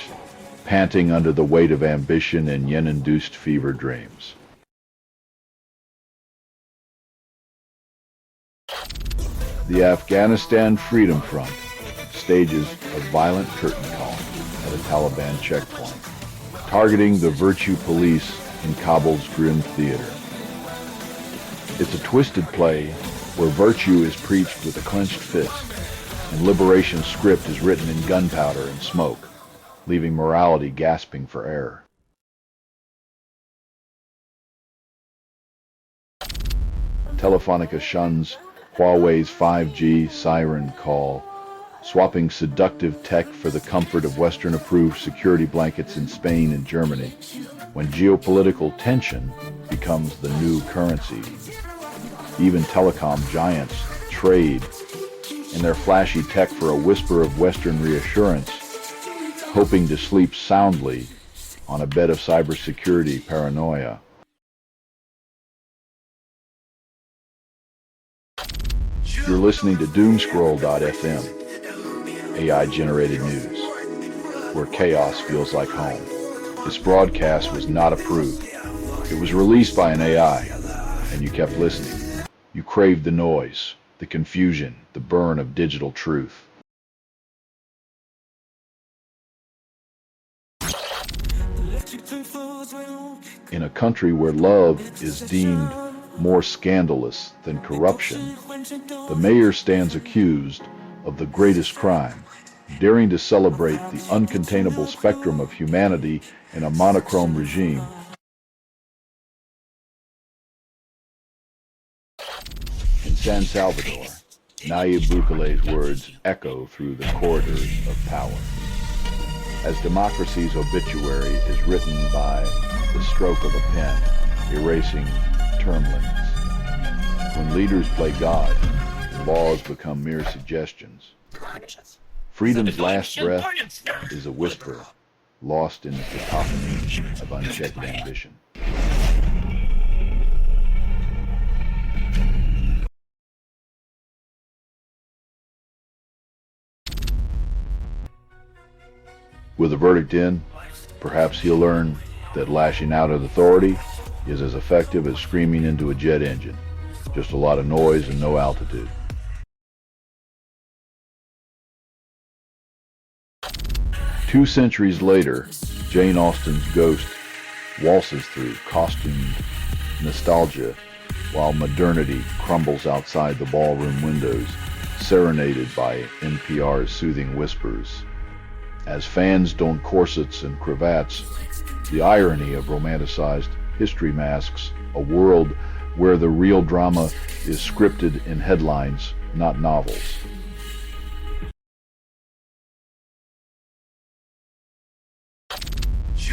S1: panting under the weight of ambition and yen-induced fever dreams. The Afghanistan Freedom Front stages a violent curtain call at a Taliban checkpoint, targeting the virtue police in Kabul's grim theater. It's a twisted play where virtue is preached with a clenched fist, and liberation's script is written in gunpowder and smoke, leaving morality gasping for air. Telefonica shuns Huawei's 5G siren call, swapping seductive tech for the comfort of Western-approved security blankets in Spain and Germany, when geopolitical tension becomes the new currency. Even telecom giants trade in their flashy tech for a whisper of Western reassurance, hoping to sleep soundly on a bed of cybersecurity paranoia. You're listening to doomscroll.fm, AI-generated news, where chaos feels like home. This broadcast was not approved. It was released by an AI, and you kept listening. You craved the noise, the confusion, the burn of digital truth. In a country where love is deemed more scandalous than corruption, the mayor stands accused of the greatest crime, daring to celebrate the uncontainable spectrum of humanity in a monochrome regime. In San Salvador, Nayib Bukele's words echo through the corridors of power. As democracy's obituary is written by the stroke of a pen, erasing term limits. When leaders play God, laws become mere suggestions. Freedom's last breath is a whisper, lost in the cacophony of unchecked ambition. With the verdict in, perhaps he'll learn that lashing out at authority is as effective as screaming into a jet engine. Just a lot of noise and no altitude. Two centuries later, Jane Austen's ghost waltzes through costumed nostalgia while modernity crumbles outside the ballroom windows, serenaded by NPR's soothing whispers. As fans don corsets and cravats, the irony of romanticized history masks a world where the real drama is scripted in headlines, not novels.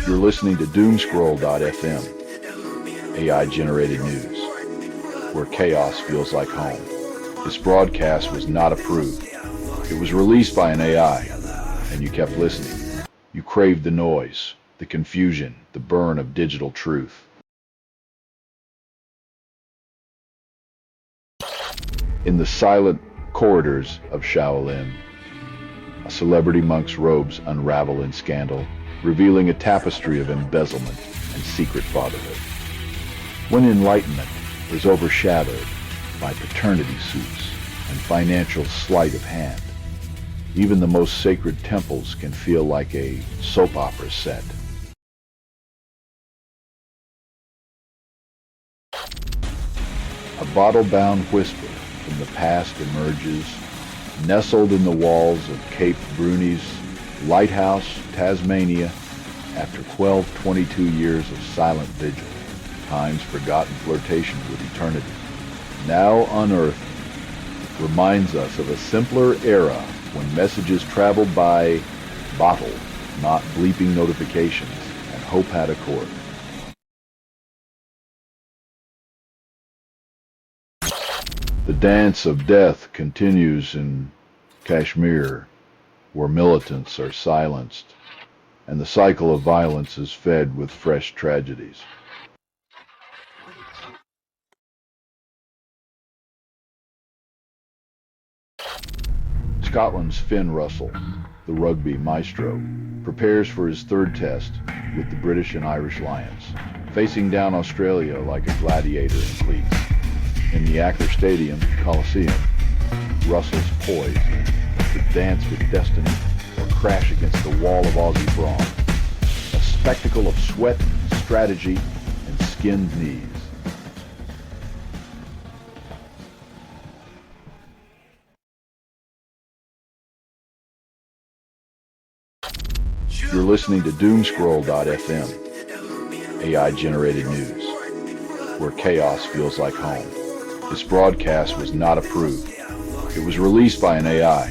S1: You're listening to Doomscroll.fm, AI-generated news, where chaos feels like home. This broadcast was not approved. It was released by an AI, and you kept listening. You craved the noise, the confusion, the burn of digital truth. In the silent corridors of Shaolin, a celebrity monk's robes unravel in scandal, revealing a tapestry of embezzlement and secret fatherhood. When enlightenment is overshadowed by paternity suits and financial sleight of hand, even the most sacred temples can feel like a soap opera set. A bottle-bound whisper from the past emerges, nestled in the walls of Cape Bruni's lighthouse, Tasmania, after 22 years of silent vigil, time's forgotten flirtation with eternity, now unearthed, reminds us of a simpler era when messages traveled by bottle, not bleeping notifications, and hope had a cord. The dance of death continues in Kashmir, where militants are silenced, and the cycle of violence is fed with fresh tragedies. Scotland's Finn Russell, the rugby maestro, prepares for his third test with the British and Irish Lions, facing down Australia like a gladiator in cleats. In the Acker Stadium Coliseum, Russell's poised to dance with destiny or crash against the wall of Aussie brawn. A spectacle of sweat, strategy, and skinned knees. You're listening to Doomscroll.fm, AI-generated news, where chaos feels like home. This broadcast was not approved. It was released by an AI,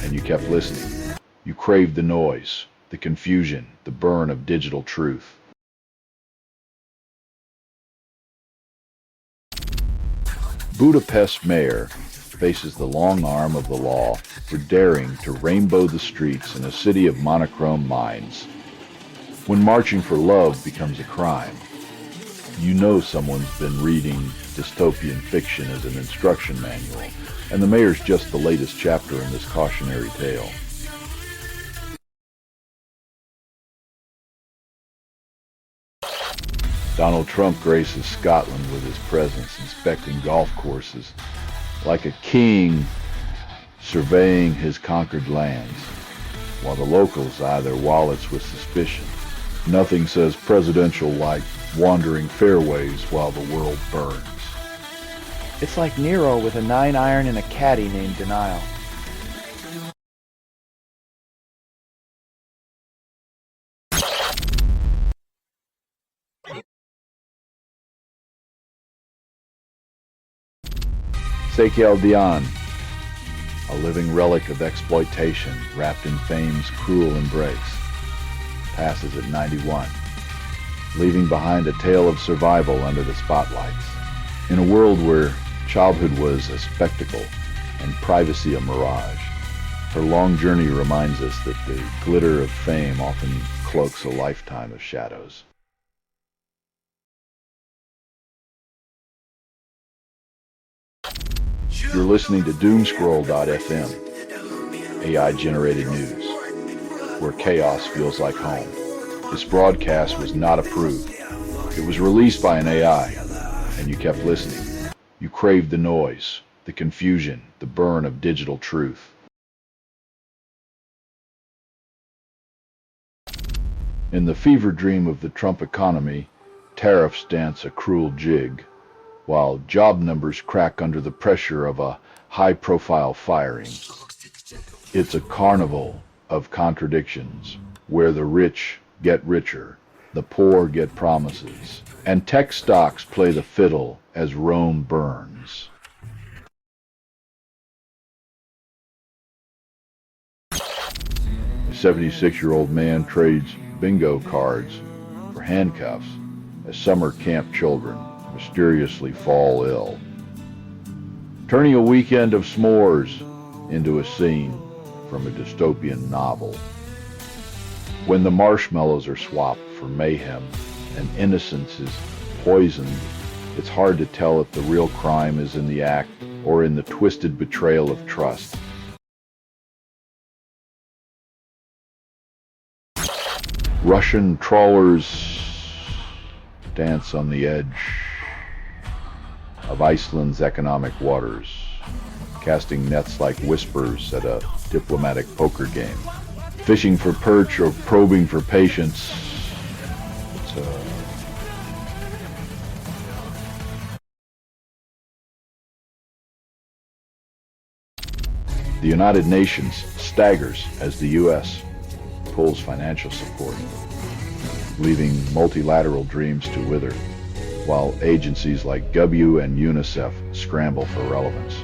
S1: and you kept listening. You craved the noise, the confusion, the burn of digital truth. Budapest mayor faces the long arm of the law for daring to rainbow the streets in a city of monochrome minds. When marching for love becomes a crime, you know someone's been reading dystopian fiction as an instruction manual, and the mayor's just the latest chapter in this cautionary tale. Donald Trump graces Scotland with his presence, inspecting golf courses like a king surveying his conquered lands, while the locals eye their wallets with suspicion. Nothing says presidential like wandering fairways while the world burns.
S3: It's like Nero with a 9-iron and a caddy named Denial.
S1: Sekel Dian, a living relic of exploitation wrapped in fame's cruel embrace, passes at 91, leaving behind a tale of survival under the spotlights. In a world where childhood was a spectacle and privacy a mirage, her long journey reminds us that the glitter of fame often cloaks a lifetime of shadows. You're listening to Doomscroll.fm, AI-generated news, where chaos feels like home. This broadcast was not approved. It was released by an AI, and you kept listening. You craved the noise, the confusion, the burn of digital truth. In the fever dream of the Trump economy, tariffs dance a cruel jig, while job numbers crack under the pressure of a high-profile firing. It's a carnival of contradictions, where the rich get richer, the poor get promises, and tech stocks play the fiddle as Rome burns. A 76-year-old man trades bingo cards for handcuffs as summer camp children mysteriously fall ill, turning a weekend of s'mores into a scene from a dystopian novel. When the marshmallows are swapped for mayhem and innocence is poisoned, it's hard to tell if the real crime is in the act or in the twisted betrayal of trust. Russian trawlers dance on the edge of Iceland's economic waters, casting nets like whispers at a diplomatic poker game, fishing for perch or probing for patience. The United Nations staggers as the U.S. pulls financial support, leaving multilateral dreams to wither, while agencies like W and UNICEF scramble for relevance.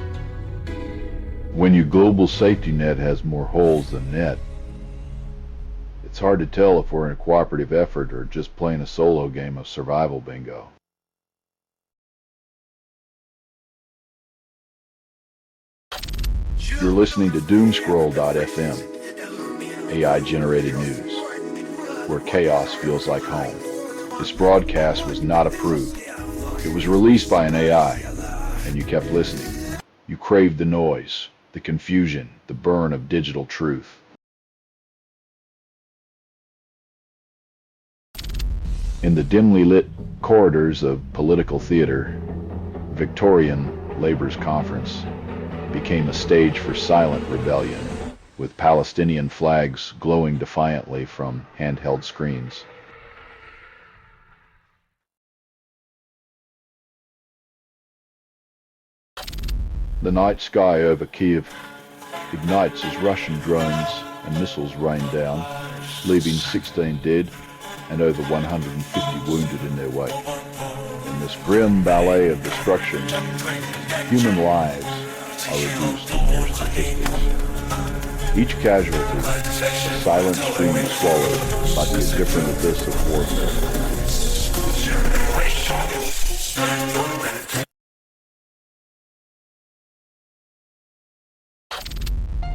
S1: When your global safety net has more holes than net, it's hard to tell if we're in a cooperative effort or just playing a solo game of survival bingo. You're listening to Doomscroll.fm, AI-generated news, where chaos feels like home. This broadcast was not approved. It was released by an AI, and you kept listening. You craved the noise, the confusion, the burn of digital truth. In the dimly lit corridors of political theater, Victorian Labour's Conference became a stage for silent rebellion, with Palestinian flags glowing defiantly from handheld screens. The night sky over Kiev ignites as Russian drones and missiles rain down, leaving 16 dead and over 150 wounded in their wake. In this grim ballet of destruction, human lives are reduced to mere statistics. Each casualty, a silent stream swallowed by the indifferent abyss of warfare.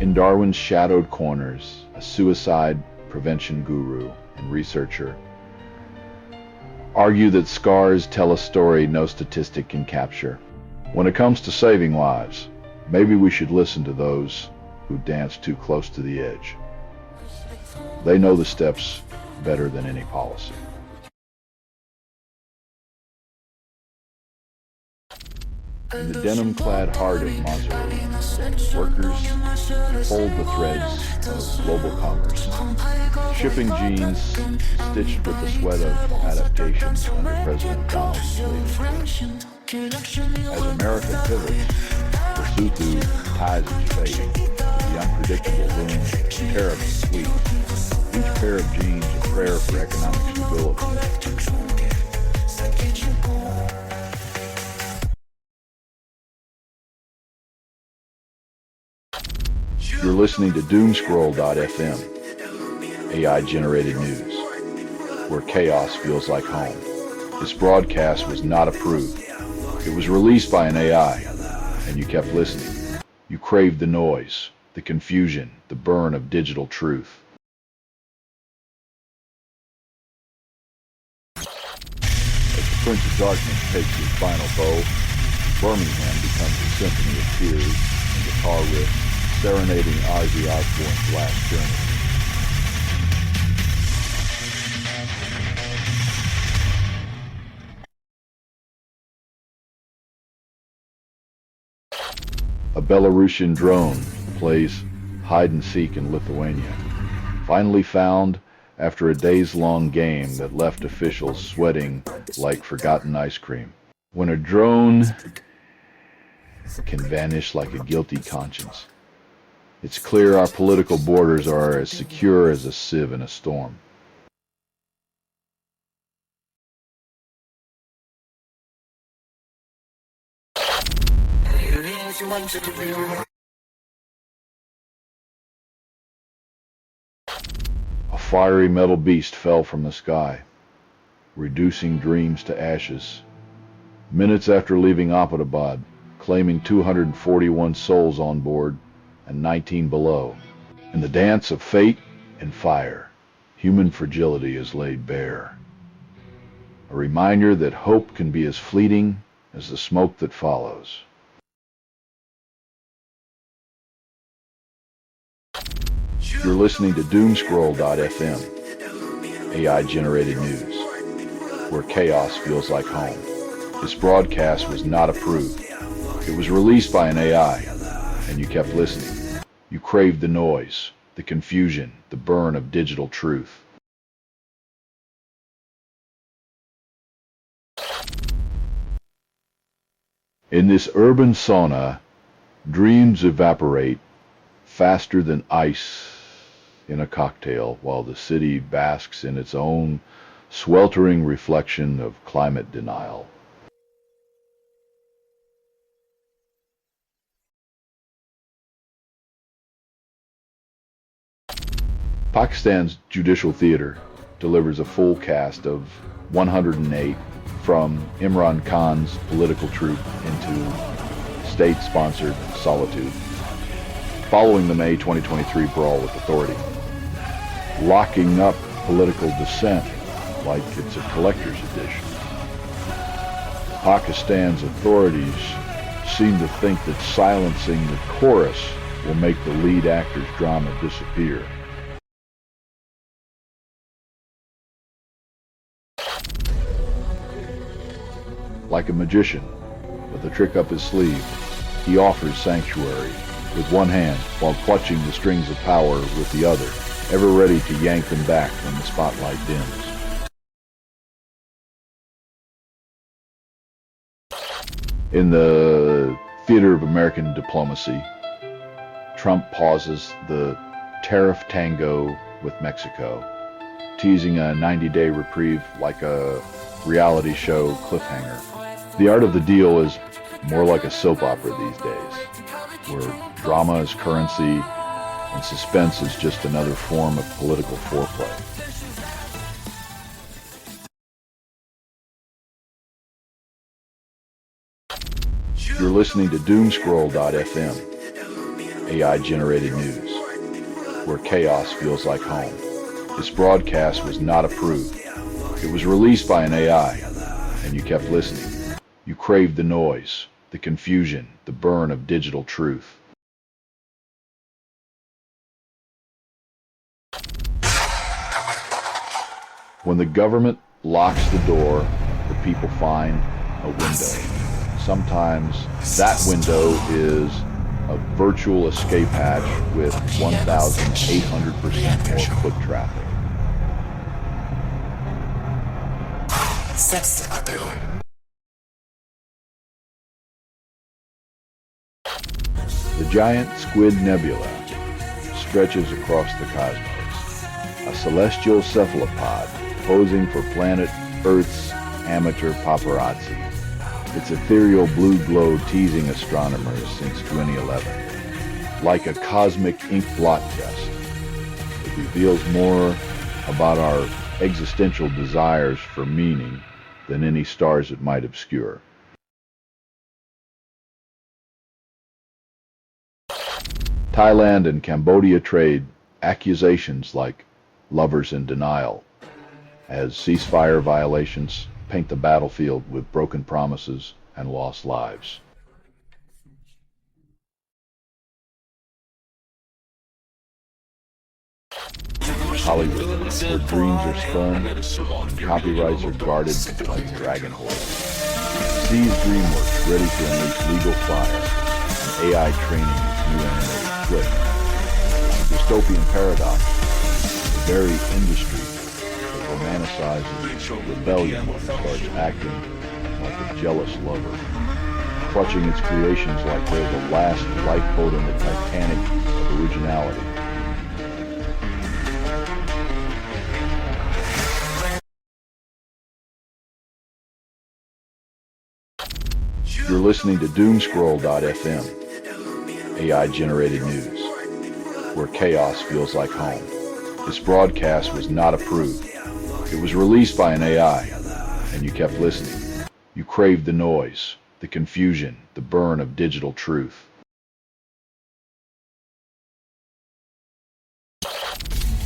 S1: In Darwin's shadowed corners, a suicide prevention guru and researcher argue that scars tell a story no statistic can capture. When it comes to saving lives, maybe we should listen to those who dance too close to the edge. They know the steps better than any policy. In the denim-clad heart of Maseru, workers fold the threads of global commerce, shipping jeans stitched with the sweat of adaptation under President Donald's leadership. As America pivots, Lesotho ties its fate to the unpredictable loom of tariff and sweep. Each pair of jeans a prayer for economic stability. You're listening to doomscroll.fm, AI-generated news, where chaos feels like home. This broadcast was not approved. It was released by an AI, and you kept listening. You craved the noise, the confusion, the burn of digital truth. As the Prince of Darkness takes his final bow, Birmingham becomes a symphony of tears and guitar riffs serenading Ozzy Osbourne's last journey. A Belarusian drone plays hide-and-seek in Lithuania, finally found after a days-long game that left officials sweating like forgotten ice cream. When a drone can vanish like a guilty conscience, it's clear our political borders are as secure as a sieve in a storm. A fiery metal beast fell from the sky, reducing dreams to ashes. Minutes after leaving Ahmedabad, claiming 241 souls on board and 19 below. In the dance of fate and fire, human fragility is laid bare. A reminder that hope can be as fleeting as the smoke that follows. You're listening to doomscroll.fm, AI-generated news, where chaos feels like home. This broadcast was not approved. It was released by an AI, and you kept listening. You craved the noise, the confusion, the burn of digital truth. In this urban sauna, dreams evaporate faster than ice in a cocktail, while the city basks in its own sweltering reflection of climate denial. Pakistan's judicial theater delivers a full cast of 108 from Imran Khan's political troupe into state-sponsored solitude, following the May 2023 brawl with authority, locking up political dissent like it's a collector's edition. Pakistan's authorities seem to think that silencing the chorus will make the lead actor's drama disappear. Like a magician, with a trick up his sleeve, he offers sanctuary with one hand while clutching the strings of power with the other, ever ready to yank them back when the spotlight dims. In the theater of American diplomacy, Trump pauses the tariff tango with Mexico, teasing a 90-day reprieve like a reality show cliffhanger. The art of the deal is more like a soap opera these days, where drama is currency and suspense is just another form of political foreplay. You're listening to doomscroll.fm, AI-generated news, where chaos feels like home. This broadcast was not approved. It was released by an AI, and you kept listening. You craved the noise, the confusion, the burn of digital truth. When the government locks the door, the people find a window. Sometimes that window is a virtual escape hatch with 1,800% more foot traffic. The giant Squid Nebula stretches across the cosmos, a celestial cephalopod posing for planet Earth's amateur paparazzi, its ethereal blue glow teasing astronomers since 2011. like a cosmic ink blot test. It reveals more about our existential desires for meaning than any stars it might obscure. Thailand and Cambodia trade accusations like lovers in denial, as ceasefire violations paint the battlefield with broken promises and lost lives. Hollywood, where dreams are spun and copyrights are guarded like dragon hoards. Sees DreamWorks ready to unleash legal fire and AI training its new animated flick. The dystopian paradox, the very industry that romanticizes rebellion starts acting like a jealous lover, clutching its creations like they're the last lifeboat in the Titanic of originality. You're listening to Doomscroll.fm, AI-generated news, where chaos feels like home. This broadcast was not approved. It was released by an AI, and you kept listening. You craved the noise, the confusion, the burn of digital truth.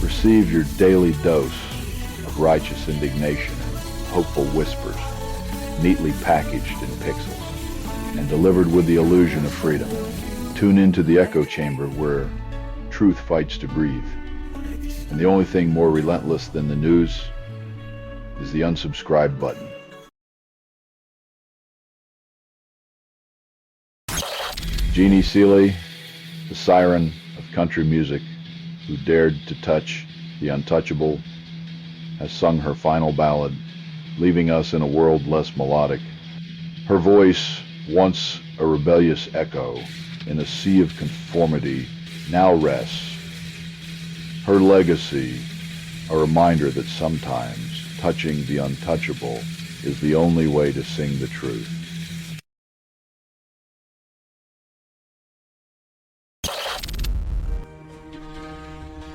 S1: Receive your daily dose of righteous indignation and hopeful whispers, neatly packaged in pixels and delivered with the illusion of freedom. Tune into the echo chamber where truth fights to breathe. And the only thing more relentless than the news is the unsubscribe button. Jeannie Seeley, the siren of country music who dared to touch the untouchable, has sung her final ballad, leaving us in a world less melodic. Her voice, once a rebellious echo in a sea of conformity, now rests. Her legacy, a reminder that sometimes touching the untouchable is the only way to sing the truth.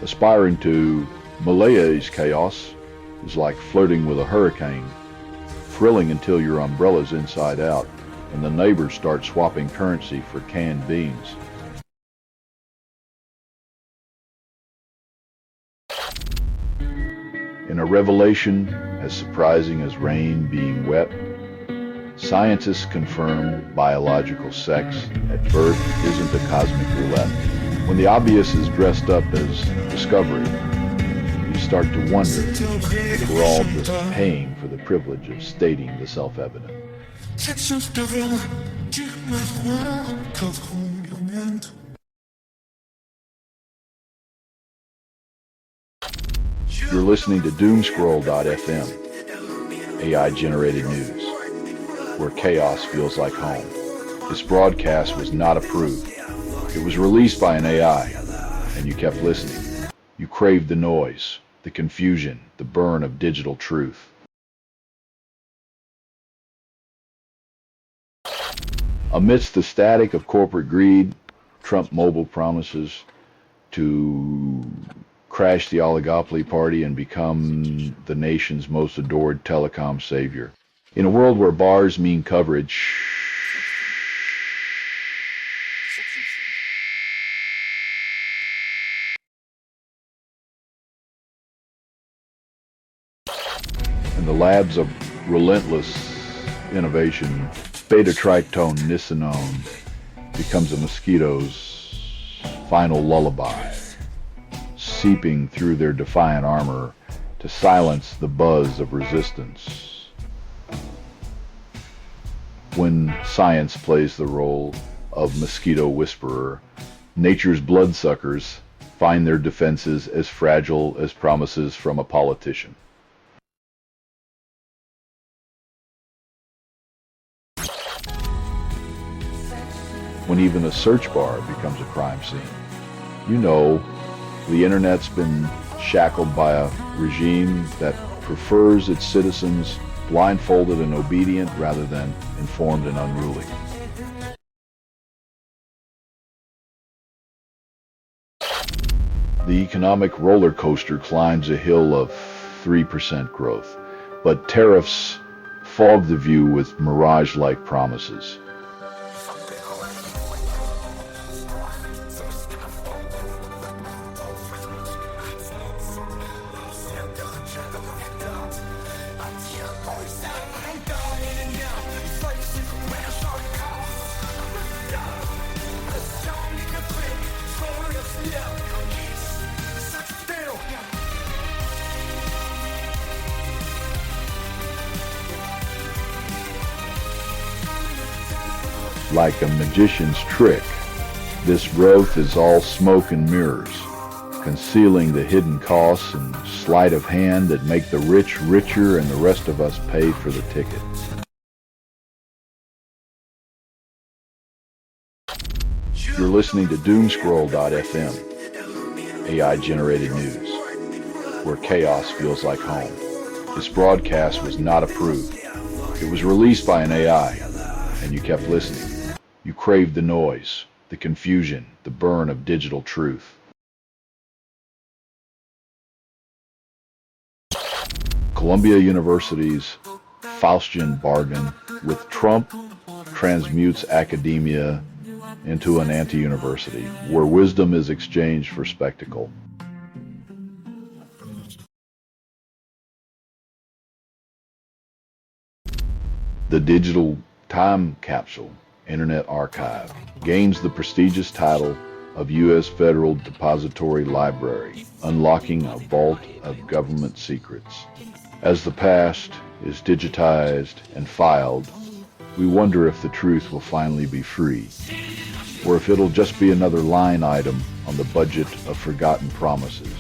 S1: Aspiring to Malaya's chaos is like flirting with a hurricane, thrilling until your umbrella's inside out and the neighbors start swapping currency for canned beans. In a revelation as surprising as rain being wet, scientists confirm biological sex at birth isn't a cosmic roulette. When the obvious is dressed up as discovery, you start to wonder if we're all just paying for the privilege of stating the self-evident. You're listening to Doomscroll.fm, AI-generated news, where chaos feels like home. This broadcast was not approved. It was released by an AI, and you kept listening. You craved the noise, the confusion, the burn of digital truth. Amidst the static of corporate greed, Trump mobile promises to crash the oligopoly party and become the nation's most adored telecom savior. In a world where bars mean coverage, in the labs of relentless innovation, beta-trictone nisinone becomes a mosquito's final lullaby, seeping through their defiant armor to silence the buzz of resistance. When science plays the role of mosquito whisperer, nature's bloodsuckers find their defenses as fragile as promises from a politician. When even a search bar becomes a crime scene. You know, the internet's been shackled by a regime that prefers its citizens blindfolded and obedient rather than informed and unruly. The economic roller coaster climbs a hill of 3% growth, but tariffs fog the view with mirage-like promises. Like a magician's trick, this growth is all smoke and mirrors, concealing the hidden costs and sleight of hand that make the rich richer and the rest of us pay for the ticket. You're listening to Doomscroll.fm, AI-generated news, where chaos feels like home. This broadcast was not approved. It was released by an AI, and you kept listening. You craved the noise, the confusion, the burn of digital truth. Columbia University's Faustian bargain with Trump transmutes academia into an anti-university, where wisdom is exchanged for spectacle. The digital time capsule Internet Archive gains the prestigious title of U.S. Federal Depository Library, unlocking a vault of government secrets. As the past is digitized and filed, we wonder if the truth will finally be free, or if it'll just be another line item on the budget of forgotten promises.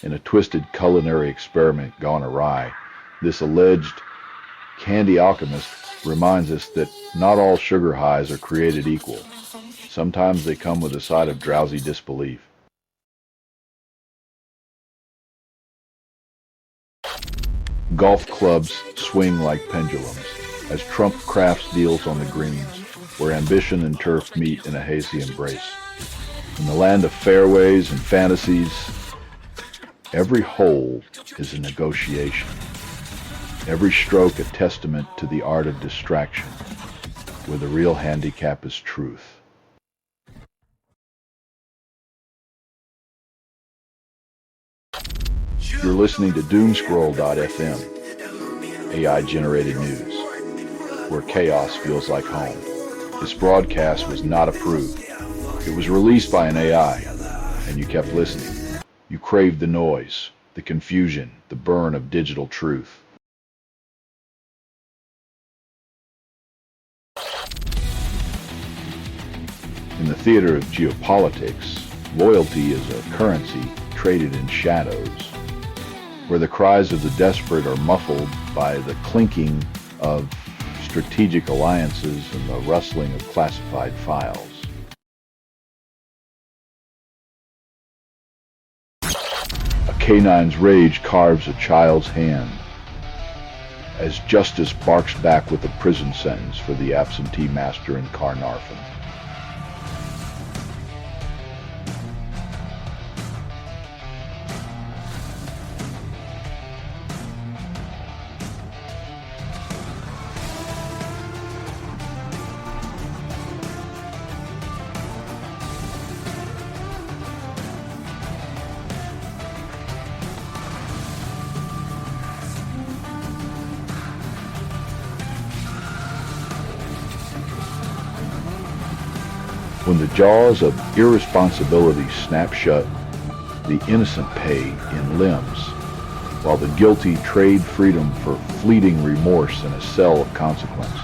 S1: In a twisted culinary experiment gone awry, this alleged candy alchemist reminds us that not all sugar highs are created equal. Sometimes they come with a side of drowsy disbelief. Golf clubs swing like pendulums as Trump crafts deals on the greens, where ambition and turf meet in a hazy embrace. In the land of fairways and fantasies, every hole is a negotiation, every stroke a testament to the art of distraction, where the real handicap is truth. You're listening to Doomscroll.fm, AI-generated news, where chaos feels like home. This broadcast was not approved. It was released by an AI, and you kept listening. You craved the noise, the confusion, the burn of digital truth. In the theater of geopolitics, loyalty is a currency traded in shadows, where the cries of the desperate are muffled by the clinking of strategic alliances and the rustling of classified files. A canine's rage carves a child's hand as justice barks back with a prison sentence for the absentee master in Carnarvon. When the jaws of irresponsibility snap shut, the innocent pay in limbs, while the guilty trade freedom for fleeting remorse in a cell of consequence.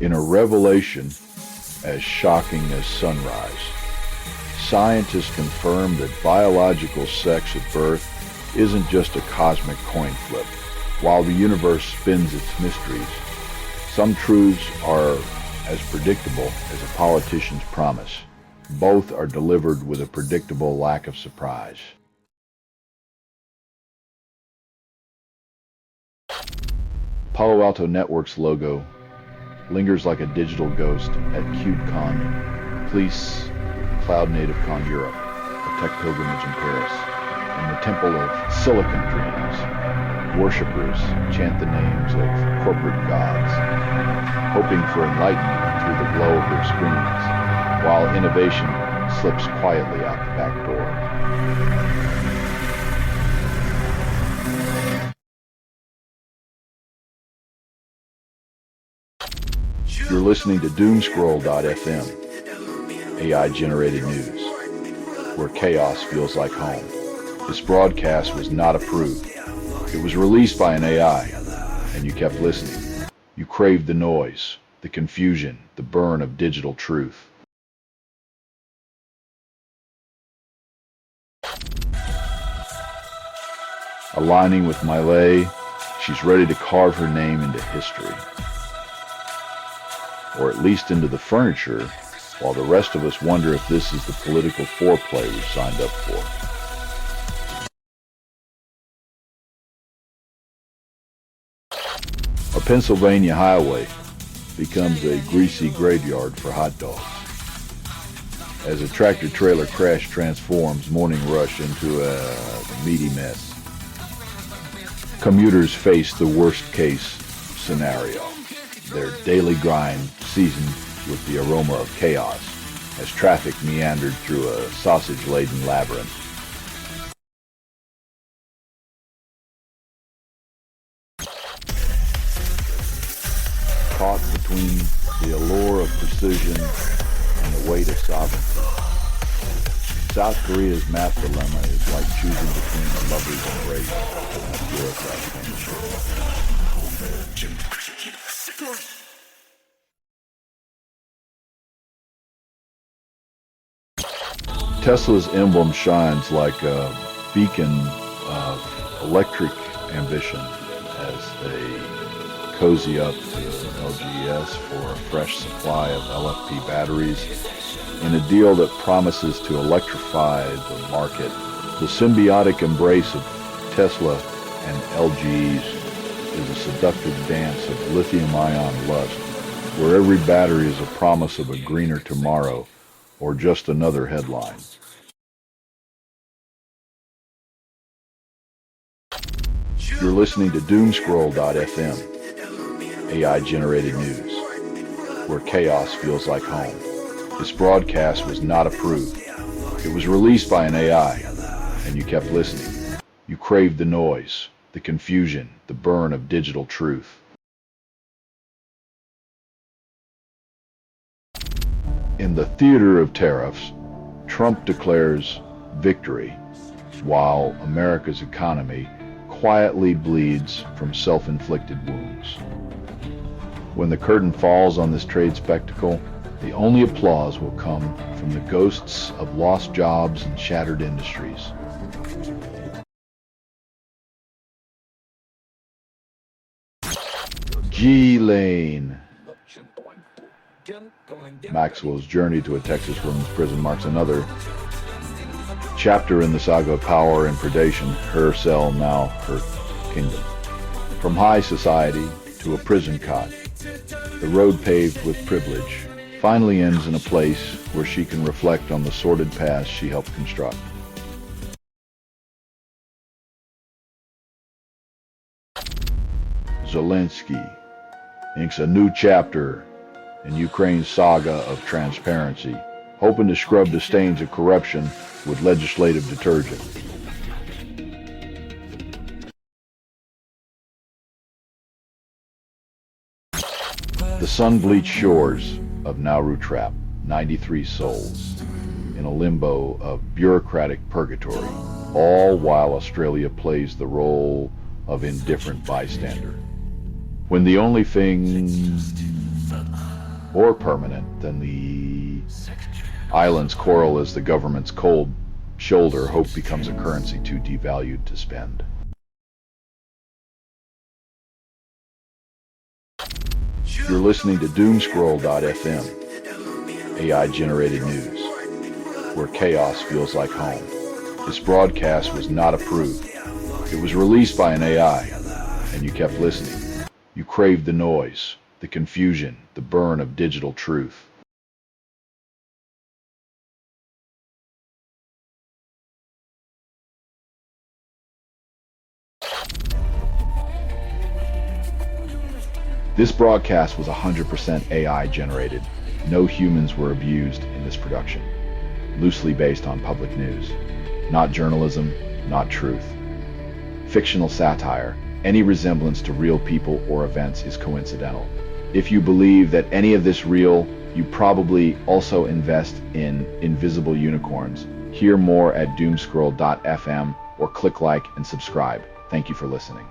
S1: In a revelation as shocking as sunrise, scientists confirm that biological sex at birth isn't just a cosmic coin flip. While the universe spins its mysteries, some truths are as predictable as a politician's promise. Both are delivered with a predictable lack of surprise. Palo Alto Network's logo lingers like a digital ghost at CubeCon, Police Cloud Native Con Europe, a tech pilgrimage in Paris. In the temple of Silicon Dreams, worshippers chant the names of corporate gods, hoping for enlightenment through the glow of their screens, while innovation slips quietly out the back door. You're listening to Doomscroll.fm, AI-generated news, where chaos feels like home. This broadcast was not approved. It was released by an AI, and you kept listening. You craved the noise, the confusion, the burn of digital truth. Aligning with Miley, she's ready to carve her name into history. Or at least into the furniture, while the rest of us wonder if this is the political foreplay we signed up for. A Pennsylvania highway becomes a greasy graveyard for hot dogs. As a tractor-trailer crash transforms morning rush into a meaty mess. Commuters face the worst-case scenario. Their daily grind seasoned with the aroma of chaos as traffic meandered through a sausage-laden labyrinth. Caught between the allure of precision and the weight of sovereignty. South Korea's math dilemma is like choosing between a lover's embrace and a bureaucrat's penmanship. Tesla's emblem shines like a beacon of electric ambition as they cozy up to LGS for a fresh supply of LFP batteries in a deal that promises to electrify the market. The symbiotic embrace of Tesla and LG's is a seductive dance of lithium-ion lust, where every battery is a promise of a greener tomorrow or just another headline. You're listening to Doomscroll.fm, AI-generated news, where chaos feels like home. This broadcast was not approved. It was released by an AI, and you kept listening. You craved the noise, the confusion, the burn of digital truth. In the theater of tariffs, Trump declares victory, while America's economy quietly bleeds from self-inflicted wounds. When the curtain falls on this trade spectacle, the only applause will come from the ghosts of lost jobs and shattered industries. G-Lane. Maxwell's journey to a Texas women's prison marks another chapter in the saga of power and predation, her cell, now her kingdom. From high society to a prison cot, the road paved with privilege finally ends in a place where she can reflect on the sordid past she helped construct. Zelensky inks a new chapter in Ukraine's saga of transparency, hoping to scrub the stains of corruption with legislative detergent. The sun-bleached shores of Nauru trap 93 souls in a limbo of bureaucratic purgatory, all while Australia plays the role of indifferent bystander. When the only thing more permanent than the island's coral is the government's cold shoulder, hope becomes a currency too devalued to spend. You're listening to Doomscroll.fm, AI-generated news, where chaos feels like home. This broadcast was not approved. It was released by an AI, and you kept listening. You crave the noise, the confusion, the burn of digital truth. This broadcast was 100% AI generated. No humans were abused in this production. Loosely based on public news. Not journalism, not truth. Fictional satire. Any resemblance to real people or events is coincidental. If you believe that any of this real, you probably also invest in invisible unicorns. Hear more at doomscroll.fm or click like and subscribe. Thank you for listening.